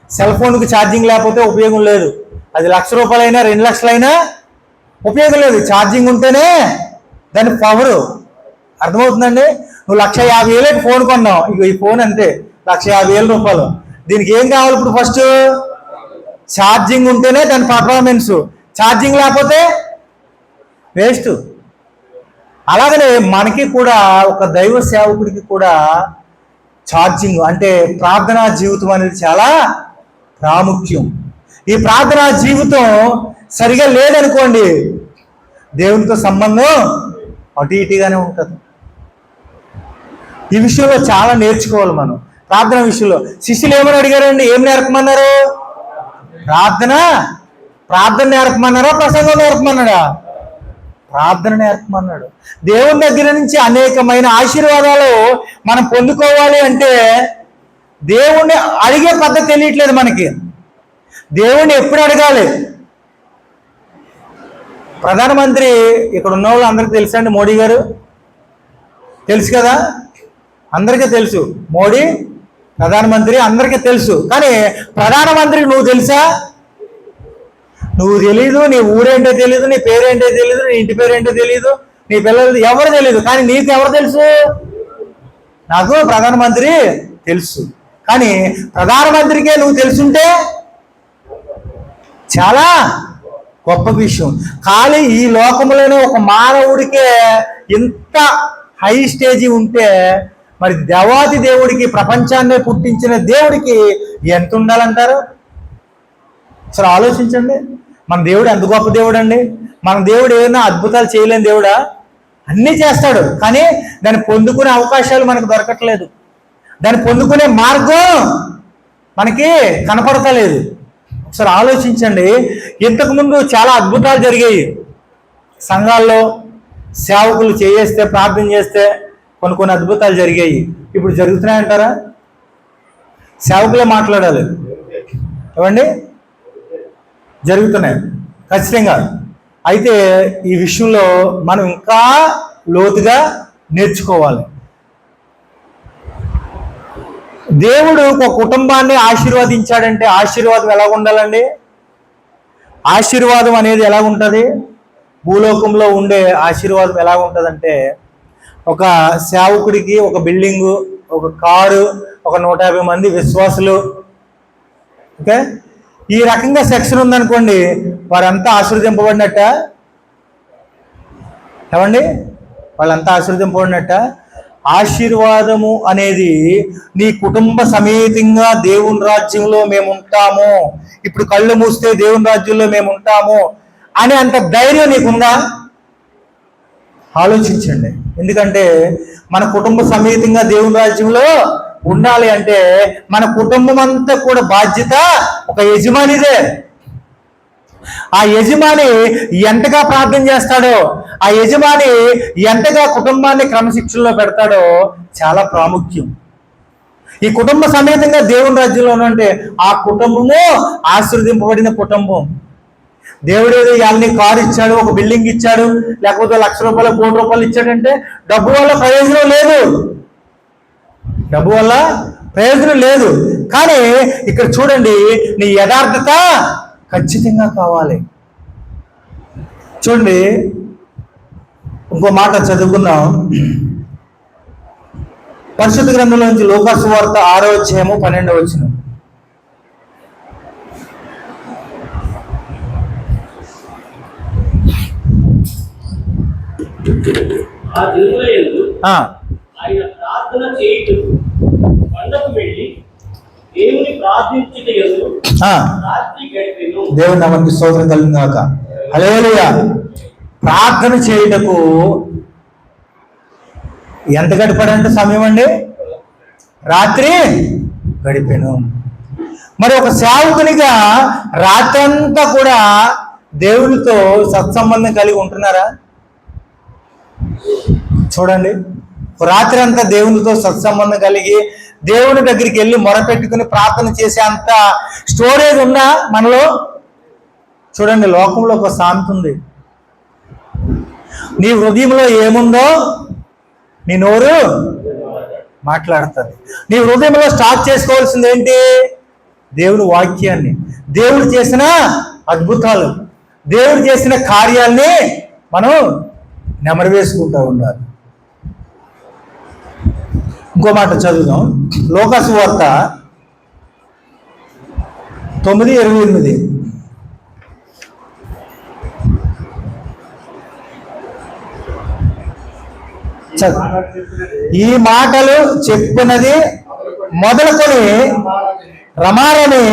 సెల్ ఫోన్కి ఛార్జింగ్ లేకపోతే ఉపయోగం లేదు. అది 1,00,000 రూపాయలైనా 2 లక్షలైనా ఉపయోగం లేదు. ఛార్జింగ్ ఉంటేనే దాని పవరు. అర్థమవుతుందండి? నువ్వు 1,50,000 ఫోన్ కొన్నావు, ఇక ఈ ఫోన్ అంతే 1,50,000 రూపాయలు. దీనికి ఏం కావాలి? ఇప్పుడు ఫస్ట్ ఛార్జింగ్ ఉంటేనే దాని పర్ఫార్మెన్స్. ఛార్జింగ్ లేకపోతే వేస్ట్. అలాగనే మనకి కూడా, ఒక దైవ సేవకుడికి కూడా ఛార్జింగ్ అంటే ప్రార్థనా జీవితం అనేది చాలా ప్రాముఖ్యం. ఈ ప్రార్థనా జీవితం సరిగా లేదనుకోండి, దేవునితో సంబంధం అటు ఇటుగానే ఉంటుంది. ఈ విషయంలో చాలా నేర్చుకోవాలి మనం. ప్రార్థన విషయంలో శిష్యులు ఏమని అడిగారండి? ఏం నేర్పమన్నారు? ప్రార్థన నేర్పమన్నారా? ప్రసంగం నేర్పమన్నాడా? ప్రార్థన నేర్పమన్నాడు. దేవుని దగ్గర నుంచి అనేకమైన ఆశీర్వాదాలు మనం పొందుకోవాలి అంటే దేవుణ్ణి అడిగే పద్ధతి తెలియట్లేదు మనకి. దేవుణ్ణి ఎప్పుడు అడగాలి? ప్రధానమంత్రి ఇక్కడ ఉన్న వాళ్ళు అందరికీ తెలుసండి, మోడీ గారు తెలుసు కదా, అందరికీ తెలుసు. మోడీ ప్రధానమంత్రి అందరికీ తెలుసు. కానీ ప్రధానమంత్రికి నువ్వు తెలుసా? నువ్వు తెలీదు. నీ ఊరేంటో తెలీదు, నీ పేరేంటో తెలీదు, నీ ఇంటి పేరేంటో తెలీదు, నీ పిల్లలు ఎవరు తెలీదు. కానీ నీకు ఎవరు తెలుసు? నాకు ప్రధానమంత్రి తెలుసు. కానీ ప్రధానమంత్రికే నువ్వు తెలుసుంటే చాలా గొప్ప విషయం. ఖాళీ ఈ లోకంలోనే ఒక మానవుడికే ఇంత హై స్టేజీ ఉంటే మరి దేవాది దేవుడికి, ప్రపంచాన్నే పుట్టించిన దేవుడికి ఎంత ఉండాలంటారు? అసలు ఆలోచించండి. మన దేవుడు ఎంత గొప్ప దేవుడు అండి. మన దేవుడు ఏదైనా అద్భుతాలు చేయలేని దేవుడా? అన్నీ చేస్తాడు. కానీ దాన్ని పొందుకునే అవకాశాలు మనకు దొరకట్లేదు. దాన్ని పొందుకునే మార్గం మనకి కనపడతలేదు. ఒకసారి ఆలోచించండి. ఇంతకుముందు చాలా అద్భుతాలు జరిగాయి సంఘాల్లో. సేవకులు చేస్తే, ప్రార్థన చేస్తే కొన్ని అద్భుతాలు జరిగాయి. ఇప్పుడు జరుగుతున్నాయంటారా? సేవకులే మాట్లాడాలి. ఏమండి? జరుగుతున్నాయి ఖచ్చితంగా. అయితే ఈ విషయంలో మనం ఇంకా లోతుగా నేర్చుకోవాలి. దేవుడు ఒక కుటుంబాన్ని ఆశీర్వదించాడంటే ఆశీర్వాదం ఎలా ఉండాలండి? ఆశీర్వాదం అనేది ఎలా ఉంటుంది? భూలోకంలో ఉండే ఆశీర్వాదం ఎలా ఉంటుందంటే, ఒక సేవకుడికి ఒక బిల్డింగు, ఒక కారు, ఒక 150 మంది విశ్వాసులు, ఓకే, ఈ రకంగా సెక్షన్ ఉందనుకోండి, వారంతా ఆశీర్వదింపబడినట్ట ఏమండి? వాళ్ళంతా ఆశీర్వదింపబడినట్ట. ఆశీర్వాదము అనేది నీ కుటుంబ సమేతంగా దేవుని రాజ్యంలో మేము ఉంటాము, ఇప్పుడు కళ్ళు మూస్తే దేవుని రాజ్యంలో మేము ఉంటాము అని అంత ధైర్యం నీకుందా? ఆలోచించండి. ఎందుకంటే మన కుటుంబ సమేతంగా దేవుని రాజ్యంలో ఉండాలి అంటే మన కుటుంబం అంతా కూడా బాధ్యత ఒక యజమానిదే. ఆ యజమాని ఎంతగా ప్రార్థన చేస్తాడో, ఆ యజమాని ఎంతగా కుటుంబాన్ని క్రమశిక్షణలో పెడతాడో చాలా ప్రాముఖ్యం. ఈ కుటుంబ సమేతంగా దేవుని రాజ్యంలో అంటే ఆ కుటుంబము ఆశీర్వదింపబడిన కుటుంబం. దేవుడు ఏదో వాళ్ళని కారు ఇచ్చాడు, ఒక బిల్డింగ్ ఇచ్చాడు, లేకపోతే ₹1,00,000 ₹1,00,00,000 ఇచ్చాడంటే డబ్బు వల్ల ప్రయోజనం లేదు, డబ్బు వల్ల ప్రయోజనం లేదు. కానీ ఇక్కడ చూడండి, నీ యథార్థత ఖచ్చితంగా కావాలి. చూడండి, ఇంకో మాట చదువుకుందాం. పరిశుద్ధ గ్రంథంలో నుంచి లూకా సువార్త 6వ అధ్యాయము 12వ వచనం. ఆయన ప్రార్థన చేయుటకు కొండకు వెళ్ళి దేవుని ప్రార్థించుటకు రాత్రి గడిపెను. దేవుని నామమునకు స్తోత్రం కలుగును గాక. హల్లెలూయా. ప్రార్థన చేయుటకు ఎంత గడిపాడంటే సమయం అండి? రాత్రి గడిపెను. మరి ఒక సేవకునిగా రాత్రంతా కూడా దేవునితో సత్సంబంధం కలిగి ఉంటున్నారా? చూడండి, రాత్రి అంతా దేవునితో సత్సంబంధం కలిగి దేవుని దగ్గరికి వెళ్ళి మొరపెట్టుకుని ప్రార్థన చేసే అంత స్టోరేజ్ ఉందా మనలో? చూడండి, లోకంలో ఒక సామెత ఉంది, నీ హృదయంలో ఏముందో నీ నోరు మాట్లాడుతుంది. నీ హృదయంలో స్టార్ట్ చేసుకోవాల్సింది ఏంటి? దేవుని వాక్యాన్ని, దేవుడు చేసిన అద్భుతాలు, దేవుడు చేసిన కార్యాల్ని మనం నెమరు వేసుకుంటూ ఉండాలి. ఇంకో మాట చదువుదాం. లూకా సువార్త 9:28. ఈ మాటలు చెప్పినది మొదలుకొని రమారని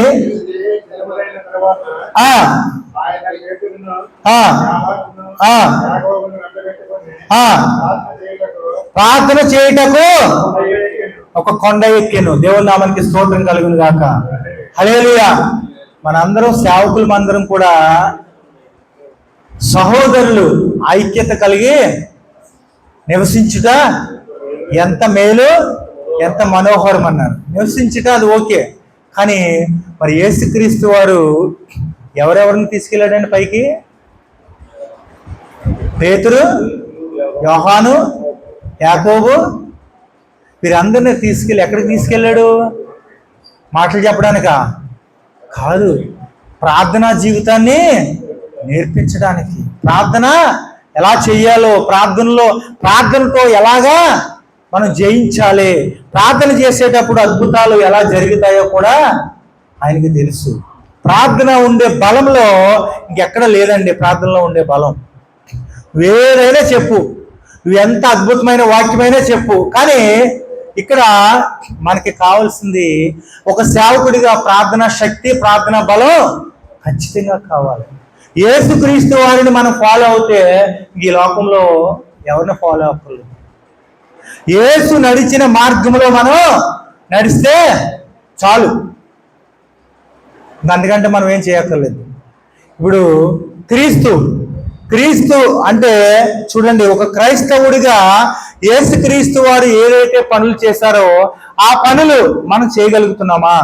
ప్రార్థన చేయుటకు ఒక కొండ ఎక్కెను. దేవుని నామానికి స్తోత్రం కలుగును గాక. హల్లెలూయా. మనందరం సేవకులు, మనందరం కూడా సహోదరులు ఐక్యత కలిగి నివసించుట ఎంత మేలు, ఎంత మనోహరం అన్నారు. నివసించుట అది ఓకే, కానీ మరి యేసుక్రీస్తు వారు ఎవరెవరిని తీసుకెళ్ళాడండి పైకి? పేతురు, యోహాను, యాకోబు, వీరందరినీ తీసుకెళ్ళి ఎక్కడికి తీసుకెళ్ళాడు? మాటలు చెప్పడానికా? కాదు, ప్రార్థనా జీవితాన్ని నేర్పించడానికి. ప్రార్థన ఎలా చెయ్యాలో, ప్రార్థనతో ఎలాగా మనం జయించాలి, ప్రార్థన చేసేటప్పుడు అద్భుతాలు ఎలా జరుగుతాయో కూడా ఆయనకి తెలుసు. ప్రార్థన ఉండే బలంలో ఇంకెక్కడ లేదండి. ప్రార్థనలో ఉండే బలం వేరైనా చెప్పు, నువ్వు ఎంత అద్భుతమైన వాక్యమైనా చెప్పు, కానీ ఇక్కడ మనకి కావాల్సింది ఒక సేవకుడిగా ప్రార్థనా శక్తి, ప్రార్థనా బలం ఖచ్చితంగా కావాలి. యేసుక్రీస్తు వారిని మనం ఫాలో అవుతే ఈ లోకంలో ఎవరిని ఫాలో అవ్వకూడదు. యేసు నడిచిన మార్గంలో మనం నడిస్తే చాలు, అందుకంటే మనం ఏం చేయక్కర్లేదు. ఇప్పుడు క్రీస్తు అంటే చూడండి, ఒక క్రైస్తవుడిగా యేసుక్రీస్తు వారు ఏదైతే పనులు చేశారో ఆ పనులు మనం చేయగలుగుతున్నామా?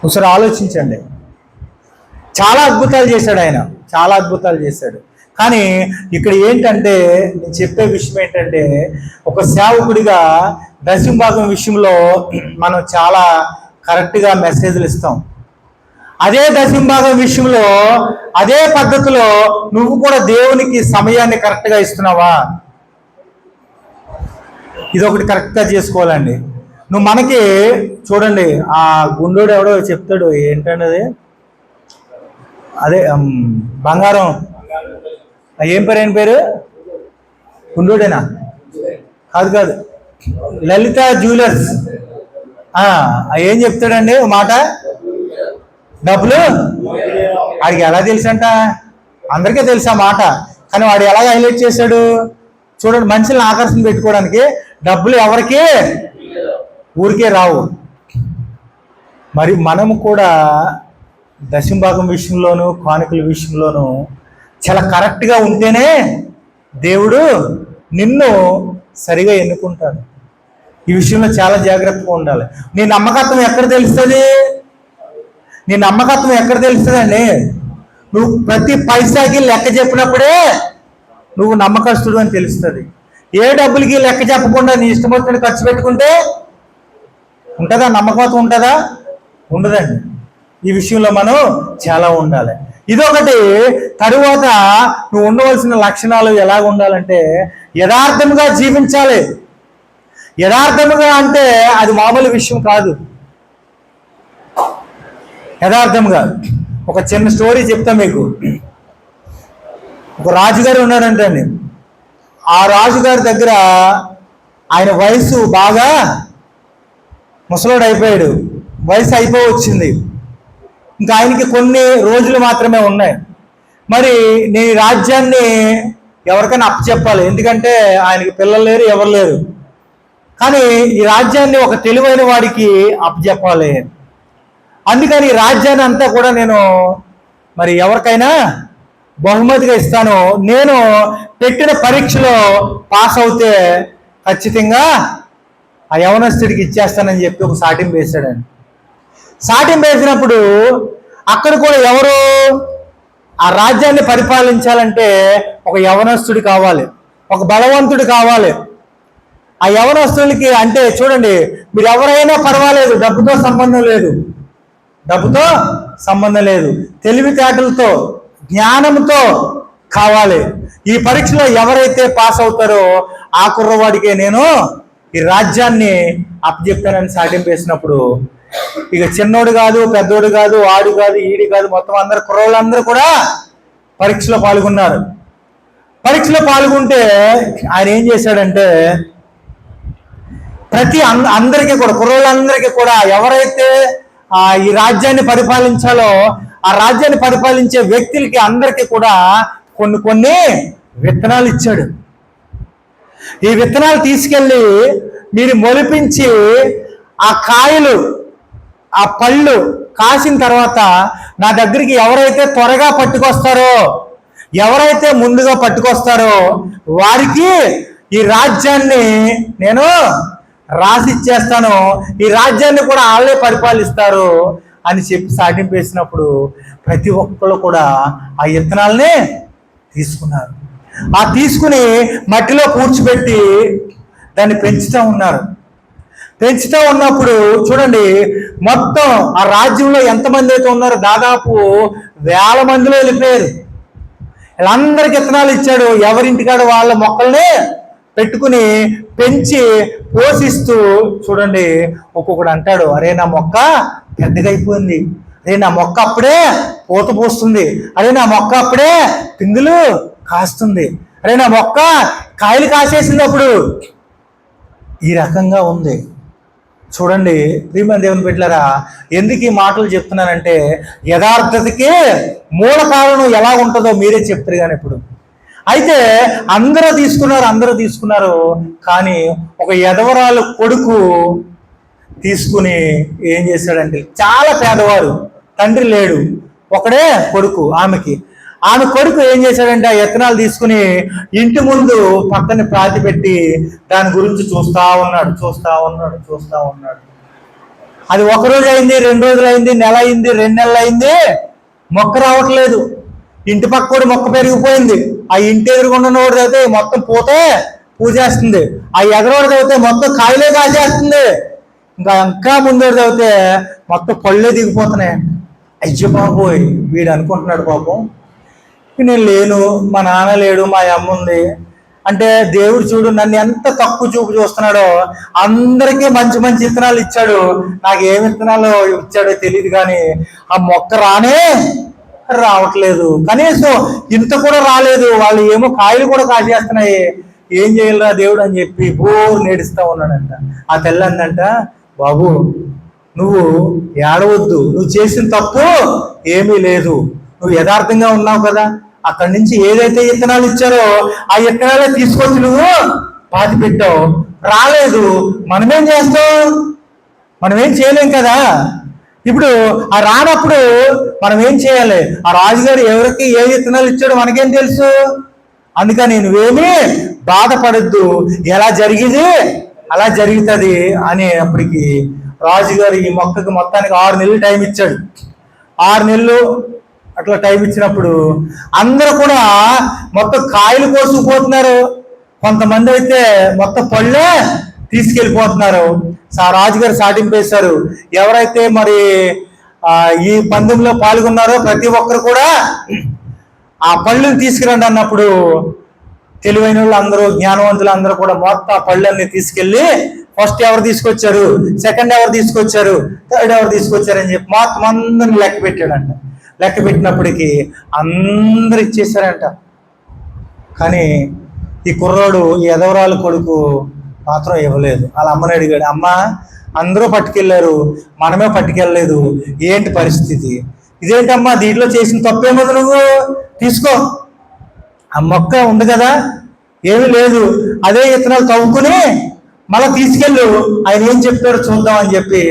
ఒకసారి ఆలోచించండి. చాలా అద్భుతాలు చేశాడు ఆయన, చాలా అద్భుతాలు చేశాడు. కానీ ఇక్కడ ఏంటంటే నేను చెప్పే విషయం ఏంటంటే, ఒక సేవకుడిగా దశమభాగం విషయంలో మనం చాలా కరెక్ట్గా మెసేజ్లు ఇస్తాం. అదే దశమభాగం విషయంలో అదే పద్ధతిలో నువ్వు కూడా దేవునికి సమయాన్ని కరెక్ట్గా ఇస్తున్నావా? ఇదొకటి కరెక్ట్గా చేసుకోవాలండి. నువ్వు మనకి చూడండి, ఆ గుండోడు ఎవడో చెప్తాడు, ఏంటంటే అదే బంగారం, ఏం పేరు గుండోడేనా? కాదు, లలిత జ్యువెలర్స్. ఏం చెప్తాడండి మాట, డబ్బులు వాడికి ఎలా తెలుసంట? అందరికీ తెలుసు ఆ మాట. కానీ వాడు ఎలా హైలైట్ చేశాడు చూడండి, మనుషులను ఆకర్షణ పెట్టుకోవడానికి. డబ్బులు ఎవరికి ఊరికే రావు. మరి మనము కూడా దశమభాగం విషయంలోనూ కానుకల విషయంలోనూ చాలా కరెక్ట్గా ఉంటేనే దేవుడు నిన్ను సరిగా ఎన్నుకుంటాడు. ఈ విషయంలో చాలా జాగ్రత్తగా ఉండాలి. నీ నమ్మకత్వం ఎక్కడ తెలుస్తుంది? నీ నమ్మకత్వం ఎక్కడ తెలుస్తుందండి? నువ్వు ప్రతి పైసాకి లెక్క చెప్పినప్పుడే నువ్వు నమ్మకస్తుడు అని తెలుస్తుంది. ఏ డబ్బులకి లెక్క చెప్పకుండా నీ ఇష్టం వచ్చినట్టు ఖర్చు పెట్టుకుంటే ఉంటుందా? నమ్మకత్వం ఉంటుందా? ఉండదండి. ఈ విషయంలో మనం చాలా ఉండాలి. ఇదొకటి. తరువాత నువ్వు ఉండవలసిన లక్షణాలు ఎలాగ ఉండాలంటే, యథార్థముగా జీవించాలి. యథార్థముగా అంటే అది మామూలు విషయం కాదు. యథార్థముగా ఒక చిన్న స్టోరీ చెప్తా మీకు. ఒక రాజుగారు ఉన్నాడంటండి. ఆ రాజుగారి దగ్గర ఆయన వయసు బాగా ముసలోడు అయిపోయాడు, వయసు అయిపోవచ్చింది. ఇంకా ఆయనకి కొన్ని రోజులు మాత్రమే ఉన్నాయి. మరి నేను ఈ రాజ్యాన్ని ఎవరికైనా అప్పచెప్పాలి, ఎందుకంటే ఆయనకి పిల్లలు లేరు, ఎవరు లేరు. కానీ ఈ రాజ్యాన్ని ఒక తెలివైన వాడికి అప్పచెప్పాలి. అందుకని ఈ రాజ్యాన్ని అంతా కూడా నేను మరి ఎవరికైనా బహుమతిగా ఇస్తాను. నేను పెట్టిన పరీక్షలో పాస్ అవుతే ఖచ్చితంగా ఆ యవనస్తుడికి ఇచ్చేస్తానని చెప్పి ఒక సాటింపు వేశాడండి. సాటింపు వేసినప్పుడు అక్కడ కూడా ఎవరు ఆ రాజ్యాన్ని పరిపాలించాలంటే ఒక యవనస్తుడు కావాలి, ఒక బలవంతుడు కావాలి. ఆ యవనస్తుడికి అంటే చూడండి, మీరు ఎవరైనా పర్వాలేదు, డబ్బుతో సంబంధం లేదు, డబ్బుతో సంబంధం లేదు, తెలివితేటలతో జ్ఞానంతో కావాలి. ఈ పరీక్షలో ఎవరైతే పాస్ అవుతారో ఆ కుర్రవాడికే నేను ఈ రాజ్యాన్ని అప్పచెప్తానని సాటింపు వేసినప్పుడు ఇక చిన్నోడు కాదు, పెద్దోడు కాదు, ఆడు కాదు, ఈడు కాదు, మొత్తం అందరు కుర్రోళ్ళందరూ కూడా పరీక్షలో పాల్గొన్నారు. పరీక్షలో పాల్గొంటే ఆయన ఏం చేశాడంటే, అందరికీ కూడా కుర్రోళ్ళందరికీ కూడా ఎవరైతే ఈ రాజ్యాన్ని పరిపాలించాలో ఆ రాజ్యాన్ని పరిపాలించే వ్యక్తులకి అందరికీ కూడా కొన్ని విత్తనాలు ఇచ్చాడు. ఈ విత్తనాలు తీసుకెళ్ళి మీరు మొలిపించి ఆ కాయలు, ఆ పళ్ళు కాసిన తర్వాత నా దగ్గరికి ఎవరైతే త్వరగా పట్టుకొస్తారో, ఎవరైతే ముందుగా పట్టుకొస్తారో వారికి ఈ రాజ్యాన్ని నేను రాసిచ్చేస్తాను, ఈ రాజ్యాన్ని కూడా వాళ్ళే పరిపాలిస్తారు అని చెప్పి సాటింపు వేసినప్పుడు ప్రతి ఒక్కరు కూడా ఆ విత్తనాలనే తీసుకున్నారు. ఆ తీసుకుని మట్టిలో పూడ్చిపెట్టి దాన్ని పెంచుతూ ఉన్నారు. పెంచుతూ ఉన్నప్పుడు చూడండి, మొత్తం ఆ రాజ్యంలో ఎంతమంది అయితే ఉన్నారో దాదాపు 1000 మందిలో వెళ్ళిపోయారు. వీళ్ళందరికి విత్తనాలు ఇచ్చాడు. ఎవరింటికాడ వాళ్ళ మొక్కల్ని పెట్టుకుని పెంచి పోషిస్తూ చూడండి, ఒక్కొక్కడు అంటాడు, అరే నా మొక్క పెద్దగా అయిపోయింది, అరే నా మొక్క అప్పుడే పూత పోస్తుంది, అరే నా మొక్క అప్పుడే పిందులు కాస్తుంది, అరే నా మొక్క కాయలు కాసేసింది అప్పుడు. ఈ రకంగా ఉంది. చూడండి ప్రియమైన దేవుని బిడ్డలారా, ఎందుకు ఈ మాటలు చెప్తున్నానంటే యథార్థతకి మూల కారణం ఎలా ఉంటుందో మీరే చెప్తారు. కానీ ఇప్పుడు అయితే అందరూ తీసుకున్నారు, కానీ ఒక యదవరాలు కొడుకు తీసుకుని ఏం చేశాడంటే, చాలా పేదవారు, తండ్రి లేడు, ఒకడే కొడుకు ఆమె కొడుకు ఏం చేశాడంటే ఆ విత్తనాలు తీసుకుని ఇంటి ముందు పక్కన ప్రాతి పెట్టి దాని గురించి చూస్తా ఉన్నాడు. అది 1 రోజు అయింది, 2 రోజులు అయింది, నెల అయింది, 2 నెలలు అయింది, మొక్క రావట్లేదు. ఇంటి పక్క కూడా మొక్క పెరిగిపోయింది. ఆ ఇంటి ఎదురుగుండా నోడు అయితే మొత్తం పూతే పూజేస్తుంది. ఆ ఎదరోడు చదివితే మొత్తం కాయలే కాసేస్తుంది. ఇంకా ముందోడు చదివితే మొత్తం పళ్ళే దిగిపోతున్నాయి. అయ్యో బాబోయ్, వీడు అనుకుంటున్నాడు పాపం, నేను లేను, మా నాన్న లేడు, మా అమ్మ ఉంది అంటే దేవుడు చూడు నన్ను ఎంత తక్కువ చూపు చూస్తున్నాడో. అందరికీ మంచి మంచి విత్తనాలు ఇచ్చాడు, నాకు ఏ విత్తనాలు ఇచ్చాడో తెలియదు, కానీ ఆ మొక్క రావట్లేదు. కనీసం ఇంత కూడా రాలేదు. వాళ్ళు ఏమో కాయలు కూడా కాసేస్తున్నాయి. ఏం చేయాలరా దేవుడు అని చెప్పి బోరు నేడుస్తా ఉన్నాడంట. ఆ తెల్ల అందంట, బాబు నువ్వు ఏడవద్దు, నువ్వు చేసిన తప్పు ఏమీ లేదు, నువ్వు యథార్థంగా ఉన్నావు కదా, అక్కడి నుంచి ఏదైతే విత్తనాలు ఇచ్చారో ఆ విత్తనాలే తీసుకొచ్చి నువ్వు పాతి పెట్టావు, రాలేదు, మనమేం చేస్తాం, మనమేం చేయలేం కదా. ఇప్పుడు ఆ రానప్పుడు మనం ఏం చేయాలి? ఆ రాజుగారు ఎవరికి ఏ విత్తనాలు ఇచ్చాడో మనకేం తెలుసు. అందుకని నువ్వేమీ బాధపడద్దు, ఎలా జరిగింది అలా జరుగుతుంది అనేప్పటికీ రాజుగారు ఈ మొక్కకి మొత్తానికి 6 నెలలు టైం ఇచ్చాడు. 6 నెలలు అట్లా టైం ఇచ్చినప్పుడు అందరూ కూడా మొత్తం కాయలు కోసుకుపోతున్నారు. కొంతమంది అయితే మొత్తం పళ్ళే తీసుకెళ్ళిపోతున్నారు. రాజుగారు సాటింపేశారు. ఎవరైతే మరి ఈ పందెంలో పాల్గొన్నారో ప్రతి ఒక్కరు కూడా ఆ పళ్ళుని తీసుకురండి అన్నప్పుడు తెలివైన వాళ్ళు అందరూ, జ్ఞానవంతులు అందరూ కూడా మొత్తం ఆ పళ్ళన్నీ తీసుకెళ్ళి ఫస్ట్ ఎవరు తీసుకొచ్చారు, సెకండ్ ఎవరు తీసుకొచ్చారు, థర్డ్ ఎవరు తీసుకొచ్చారు అని చెప్పి మొత్తం అందరిని లెక్క పెట్టాడంట. లెక్క పెట్టినప్పటికీ అందరు ఇచ్చేసారంట. కానీ ఈ కుర్రాడు, ఈ ఎదవరాలు కొడుకు మాత్రం ఇవ్వలేదు. వాళ్ళ అమ్మని అడిగాడు, అమ్మ అందరూ పట్టుకెళ్ళారు, మనమే పట్టుకెళ్ళలేదు, ఏంటి పరిస్థితి? ఇదేంటమ్మా, దీంట్లో చేసిన తప్పేమో, నువ్వు తీసుకో, ఆ మొక్క ఉంది కదా, ఏమీ లేదు, అదే విత్తనాలు తవ్వుకుని మళ్ళీ తీసుకెళ్ళు, ఆయన ఏం చెప్తాడో చూద్దాం అని చెప్పి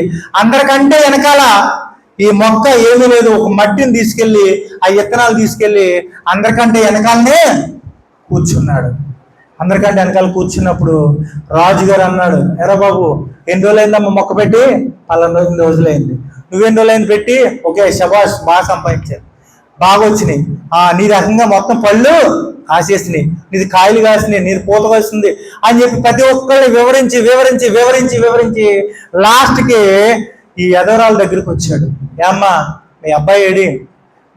అందరికంటే వెనకాల ఈ మొక్క ఏమీ లేదు, ఒక మట్టిని తీసుకెళ్ళి ఆ విత్తనాలు తీసుకెళ్ళి అందరికంటే వెనకాలనే కూర్చున్నాడు. అందరికంటే వెనకాల కూర్చున్నప్పుడు రాజుగారు అన్నాడు, ఎరా బాబు ఎన్ని రోజులైందమ్మా మొక్క పెట్టి? 11 రోజులైంది. నువ్వెన్ని రోజులైంది పెట్టి? ఓకే, శబాష్, బాగా సంపాదించారు, బాగా వచ్చినాయి, నీ రకంగా మొత్తం పళ్ళు కాసేసినాయి, నీది కాయలు కాసినాయి, నీది పూత వస్తుంది అని చెప్పి ప్రతి ఒక్కళ్ళు వివరించి వివరించి వివరించి వివరించి లాస్ట్కి ఈ ఎదవరాల దగ్గరికి వచ్చాడు. ఏమ్మా మీ అబ్బాయి ఏడి?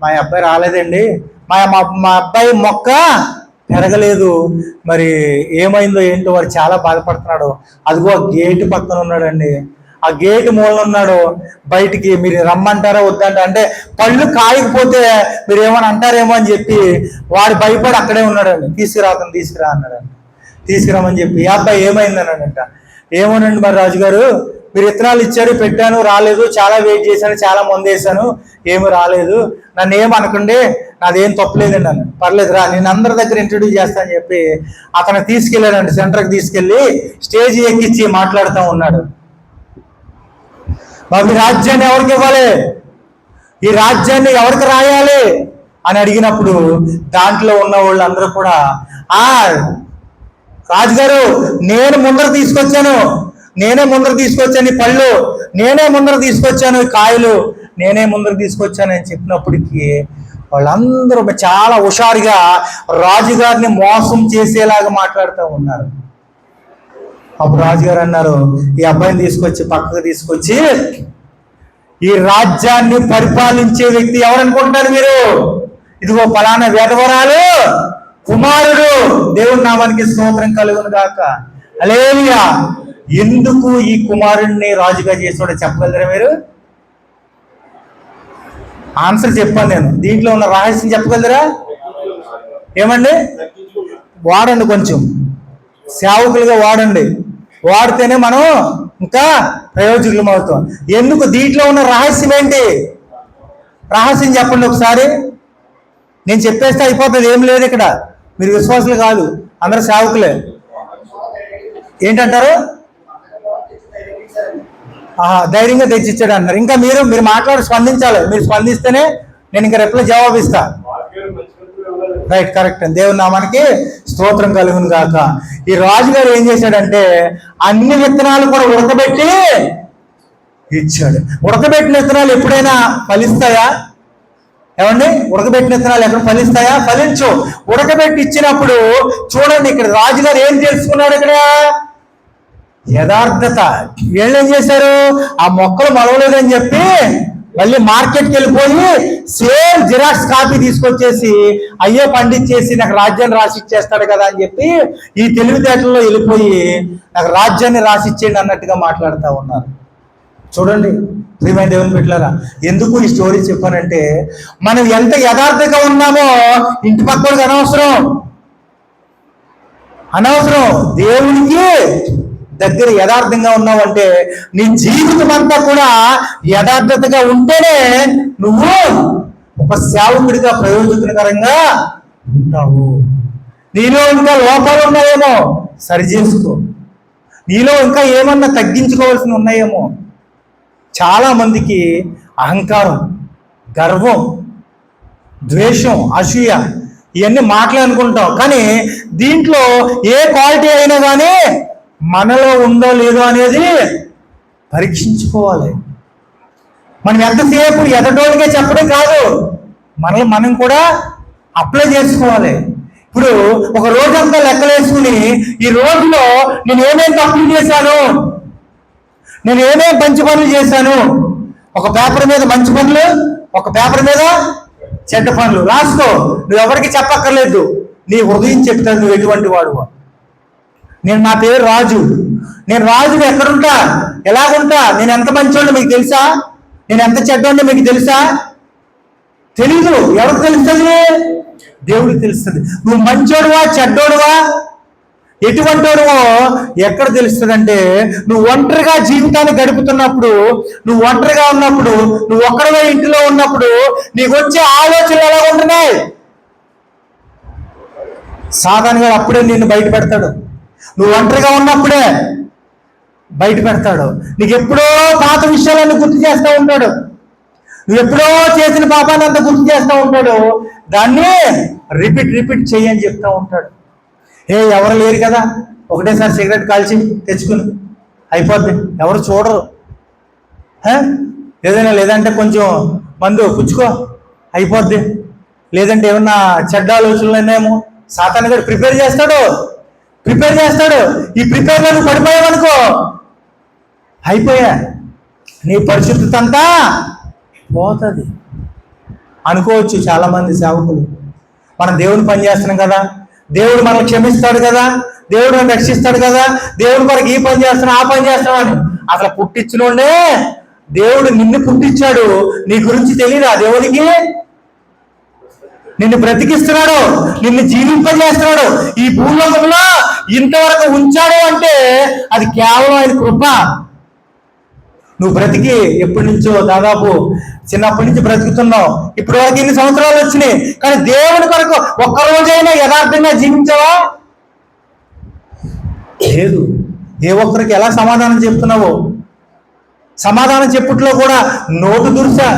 మా అబ్బాయి రాలేదండి, మా అబ్బాయి మొక్క పెరగలేదు, మరి ఏమైందో ఏంటో, వాడు చాలా బాధపడుతున్నాడు, అదిగో గేటు పక్కన ఉన్నాడండి, ఆ గేటు మూలన ఉన్నాడు, బయటికి మీరు రమ్మంటారా వద్దంటారా అంటే పళ్ళు కాయకపోతే మీరు ఏమని అంటారేమో అని చెప్పి వాడు భయపడి అక్కడే ఉన్నాడండి. తీసుకురా అన్నాడండి. తీసుకురామని చెప్పి ఆ అబ్బాయి ఏమైందన్నాడంట. ఏమోనండి మరి రాజుగారు, మీరు విత్తనాలు ఇచ్చారు, పెట్టాను, రాలేదు, చాలా వెయిట్ చేశాను, చాలా మంది వేసాను, ఏమి రాలేదు, నన్ను ఏమనకండి, నాదేం తప్పలేదండి అన్నాడు. పర్లేదు రా, నేను అందరి దగ్గర ఇంట్రడ్యూస్ చేస్తా అని చెప్పి అతను తీసుకెళ్ళాడండి. సెంటర్కి తీసుకెళ్ళి స్టేజ్ ఎక్కించి మాట్లాడుతూ ఉన్నాడు. బాబు ఈ రాజ్యాన్ని ఎవరికి ఇవ్వాలి, ఈ రాజ్యాన్ని ఎవరికి రాయాలి అని అడిగినప్పుడు దాంట్లో ఉన్న వాళ్ళు అందరూ కూడా రాజుగారు నేనే ముందర తీసుకొచ్చాను ఈ పళ్ళు, నేనే ముందర తీసుకొచ్చాను ఈ కాయలు, నేనే ముందర తీసుకొచ్చాను అని చెప్పినప్పటికీ వాళ్ళందరూ చాలా హుషారుగా రాజుగారిని మోసం చేసేలాగా మాట్లాడుతూ ఉన్నారు. అప్పుడు రాజుగారు అన్నారు, ఈ అబ్బాయిని పక్కకు తీసుకొచ్చి ఈ రాజ్యాన్ని పరిపాలించే వ్యక్తి ఎవరనుకుంటున్నారు మీరు? ఇదిగో పలానా వేదవరాలు కుమారుడు, దేవుని నామానికి స్తోత్రం కలుగును గాక, హల్లెలూయా. ఎందుకు ఈ కుమారుడిని రాజుగా చేసాడో చెప్పగలరా మీరు? ఆన్సర్ చెప్పాను నేను, దీంట్లో ఉన్న రహస్యం చెప్పగలరా? ఏమండి, వాడండి, కొంచెం సేవకులుగా వాడండి, వాడితేనే మనం ఇంకా ప్రయోజకులం అవుతాం. ఎందుకు? దీంట్లో ఉన్న రహస్యం ఏంటి? రహస్యం చెప్పండి ఒకసారి. నేను చెప్పేస్తే అయిపోతుంది, ఏం లేదు ఇక్కడ. మీరు విశ్వాసులు కాదు, అందరూ సేవకులే. ఏంటంటారు? ధైర్యంగా తెచ్చిచ్చాడు అన్నారు. ఇంకా మీరు మాట్లాడి స్పందించాలి, మీరు స్పందిస్తేనే నేను ఇంకా రిప్లై జవాబు ఇస్తా. Right, correct. దేవుని నామానికి స్తోత్రం కలుగును గాక. ఈ రాజుగారు ఏం చేశాడంటే అన్ని విత్తనాలు కూడా ఉడకబెట్టి ఇచ్చాడు. ఉడకబెట్టిన విత్తనాలు ఎప్పుడైనా ఫలిస్తాయా? ఏమండి, ఉడకబెట్టిన విత్తనాలు ఎక్కడ ఫలిస్తాయా? ఫలించు. ఉడకబెట్టి ఇచ్చినప్పుడు చూడండి, ఇక్కడ రాజుగారు ఏం తెలుసుకున్నాడు? ఇక్కడ యథార్థత. వీళ్ళు ఏం చేశారు? ఆ మొక్కలు మొలవలేదని చెప్పి మళ్ళీ మార్కెట్కి వెళ్ళిపోయి సేమ్ జిరాక్స్ కాపీ తీసుకొచ్చేసి అయ్యో పండించేసి నాకు రాజ్యాన్ని రాసిచ్చేస్తాడు కదా అని చెప్పి ఈ తెలివితేటల్లో వెళ్ళిపోయి నాకు రాజ్యాన్ని రాసిచ్చేయండి అన్నట్టుగా మాట్లాడుతూ ఉన్నారు. చూడండి ప్రియమైన దేవుని బిడ్డలారా, ఎందుకు ఈ స్టోరీ చెప్పానంటే మనం ఎంత యథార్థంగా ఉన్నామో ఇంటి పక్కడికి అనవసరం దేవునికి దగ్గర యథార్థంగా ఉన్నావంటే నీ జీవితం అంతా కూడా యథార్థతగా ఉంటేనే నువ్వు ఒక సేవకుడిగా ప్రయోజనకరంగా ఉంటావు. నీలో ఇంకా లోపాలు ఉన్నాయేమో సరి చేసుకో. నీలో ఇంకా ఏమన్నా తగ్గించుకోవాల్సి ఉన్నాయేమో. చాలా మందికి అహంకారం, గర్వం, ద్వేషం, అసూయ ఇవన్నీ మాటలు అనుకుంటాం. కానీ దీంట్లో ఏ క్వాలిటీ అయినా కానీ మనలో ఉందో లేదో అనేది పరీక్షించుకోవాలి. మనం ఎంతసేపు ఎదటోళ్ళకే చెప్పడం కాదు, మనల్ని మనం కూడా అప్లై చేసుకోవాలి. ఇప్పుడు ఒక రోజంతా లెక్కలేసుకుని ఈ రోజులో నేను ఏమేమి తప్పులు చేశాను, నేను ఏమేమి మంచి పనులు చేశాను, ఒక పేపర్ మీద మంచి పనులు, ఒక పేపర్ మీద చెడ్డ పనులు రాసుకో. నువ్వు ఎవరికి చెప్పక్కర్లేదు, నీ హృదయం చెప్తాను నువ్వు ఎటువంటి వాడు. నా పేరు రాజు. నేను రాజు ఎక్కడుంటా, ఎలాగుంటా, నేను ఎంత మంచోడిని మీకు తెలుసా, నేను ఎంత చెడ్డోడిని మీకు తెలుసా? తెలీదు. ఎవరికి తెలుస్తుంది? దేవుడికి తెలుస్తుంది. నువ్వు మంచోడువా చెడ్డోడువా ఎటువంటివాడువో ఎక్కడ తెలుస్తుంది అంటే నువ్వు ఒంటరిగా జీవితాన్ని గడుపుతున్నప్పుడు, నువ్వు ఒంటరిగా ఉన్నప్పుడు, నువ్వు ఒక్కడిగా ఇంటిలో ఉన్నప్పుడు నీకు వచ్చే ఆలోచనలు ఎలా ఉంటున్నాయి. సాధారణంగా అప్పుడే నిన్ను బయట పెడతాడు. నువ్వు ఒంటరిగా ఉన్నప్పుడే బయట పెడతాడు. నీకు ఎప్పుడో పాత విషయాలను గుర్తు చేస్తూ ఉంటాడు. నువ్వు ఎప్పుడో చేసిన పాపాన్ని అంతా గుర్తు చేస్తూ ఉంటాడు. దాన్ని రిపీట్ చేయని చెప్తూ ఉంటాడు. ఎవరు లేరు కదా, ఒకటేసారి సిగరెట్ కాల్చి తెచ్చుకుని అయిపోద్ది, ఎవరు చూడరు. లేదంటే కొంచెం మందు పుచ్చుకో అయిపోద్ది, లేదంటే ఏమన్నా చెడ్డ ఆలోచనలు ఉన్నాయేమో సాతాను గారు ప్రిపేర్ చేస్తాడు. ఈ ప్రిపేర్లో నువ్వు పడిపోయావనుకో అయిపోయా, నీ పరిశుద్ధత అంతా పోతుంది అనుకోవచ్చు. చాలామంది సేవకులు మనం దేవుని పని చేస్తున్నాం కదా, దేవుడు మనల్ని క్షమిస్తాడు కదా, దేవుడు మనల్ని రక్షిస్తాడు కదా, దేవుడు మనకి ఈ పని చేస్తున్నాం ఆ పని చేస్తున్నామని. అసలు పుట్టించినోడే దేవుడు నిన్ను పుట్టించాడు, నీ గురించి తెలియదా దేవుడికి? నిన్ను బ్రతికిస్తున్నాడు, నిన్ను జీవింపజేస్తున్నాడు, ఈ భూలోకంలో ఇంతవరకు ఉంచాడు అంటే అది కేవలం ఆయన కృప. నువ్వు బ్రతికి ఎప్పటి నుంచో దాదాపు చిన్నప్పటి నుంచి బ్రతుకుతున్నావు, ఇప్పటి వరకు ఎన్ని సంవత్సరాలు వచ్చినాయి, కానీ దేవుని కొరకు ఒక్కరోజైనా యథార్థంగా జీవించావా? లేదు. ఏ ఒక్కరికి ఎలా సమాధానం చెప్తున్నావో, సమాధానం చెప్పుట్లో కూడా నోటు దురుసా,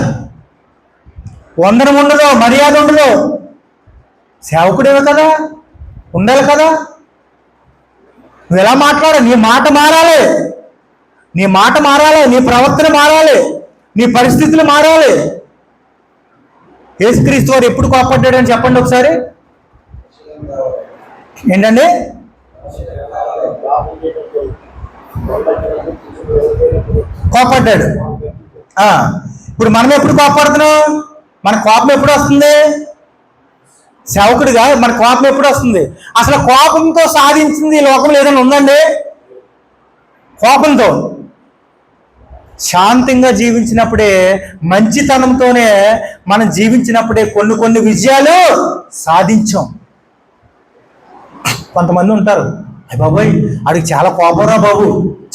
వందనం ఉండదు, మర్యాద ఉండదు. సేవకుడేవే కదా, ఉండాలి కదా. నువ్వు ఎలా మాట్లాడాలి? నీ మాట మారాలి, నీ ప్రవర్తన మారాలి, నీ పరిస్థితులు మారాలి. యేసుక్రీస్తు వారు ఎప్పుడు కోపడ్డాడని చెప్పండి ఒకసారి. ఏంటండి? కోపడ్డాడు. ఇప్పుడు మనం ఎప్పుడు కోపడుతున్నాం? మన కోపం ఎప్పుడు వస్తుంది? సేవకుడిగా మన కోపం ఎప్పుడు వస్తుంది? అసలు కోపంతో సాధించింది ఈ లోకంలో ఏదైనా ఉందండి? కోపంతో శాంతంగా జీవించినప్పుడే, మంచితనంతోనే మనం జీవించినప్పుడే కొన్ని విజయాలు సాధించాం. కొంతమంది ఉంటారు, అయ్య బాబాయ్ ఆడికి చాలా కోపం రా బాబు,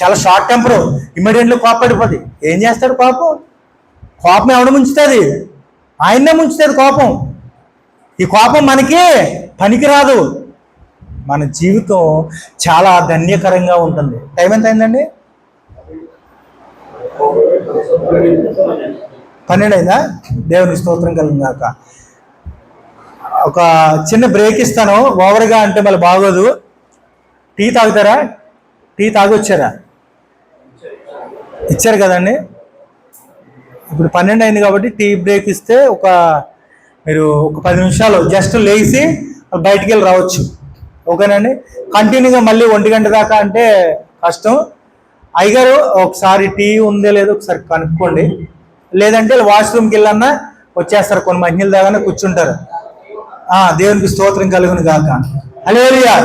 చాలా షార్ట్ టెంపర్, ఇమ్మీడియట్లీ కోపడిపోద్ది. ఏం చేస్తాడు కోపం ఎవడ ముంచుతుంది? ఆయన్నే ముంచుతుంది కోపం. ఈ కోపం మనకి పనికిరాదు. మన జీవితం చాలా ధన్యకరంగా ఉంటుంది. టైం ఎంత అయిందండి? 12 అయిందా? దేవునికి స్తోత్రం కలుగుగాక. ఒక చిన్న బ్రేక్ ఇస్తాను, ఓవర్గా అంటే మళ్ళీ బాగోదు. టీ తాగుతారా? టీ తాగొచ్చారా? ఇచ్చారు కదండి. ఇప్పుడు 12 అయింది కాబట్టి టీ బ్రేక్ ఇస్తే మీరు ఒక 10 నిమిషాలు జస్ట్ లేచి బయటికి వెళ్ళి రావచ్చు. ఓకేనండి. కంటిన్యూగా మళ్ళీ 1 గంట దాకా అంటే కష్టం. అయ్యగారు ఒకసారి టీ ఉందో లేదో ఒకసారి కనుక్కోండి, లేదంటే వాష్రూమ్కి వెళ్ళన్నా వచ్చేస్తారు. కొన్ని మహిళలు దాగానే కూర్చుంటారు. దేవునికి స్తోత్రం కలుగును గాక. హల్లెలూయా.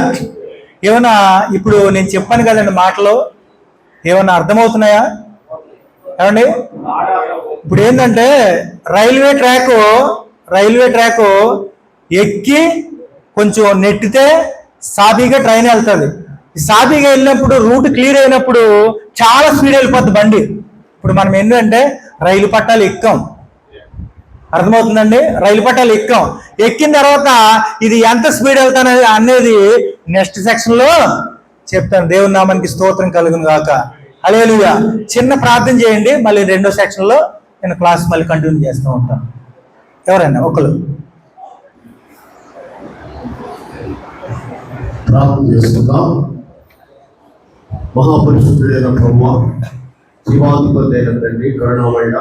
ఏమన్నా ఇప్పుడు నేను చెప్పాను కదండి మాటలు ఏమన్నా అర్థమవుతున్నాయా ఏమండి? ఇప్పుడు ఏంటంటే రైల్వే ట్రాక్ ఎక్కి కొంచెం నెట్టితే సాఫీగా ట్రైన్ వెళ్తుంది. సాఫీగా వెళ్ళినప్పుడు రూట్ క్లియర్ అయినప్పుడు చాలా స్పీడ్ వెళ్ళిపోద్ది బండి. ఇప్పుడు మనం ఏంటంటే రైలు పట్టాలు ఎక్కాం, అర్థమవుతుందండి? రైలు పట్టాలు ఎక్కిన తర్వాత ఇది ఎంత స్పీడ్ వెళ్తాను అనేది నెక్స్ట్ సెక్షన్లో చెప్తాను. దేవుని నామానికి స్తోత్రం కలుగును గాక. హల్లెలూయా. చిన్న ప్రార్థన చేయండి, మళ్ళీ 2వ సెక్షన్లో నేను క్లాస్ మళ్ళీ కంటిన్యూ చేస్తూ ఉంటాను. ఎవరైనా ఒకరు ప్రార్థన చేసుకుందాం. మహాపరిశుద్ధుడైన ప్రభువా, జీవాధిపతి అయిన తండ్రి, కరుణామయుడ,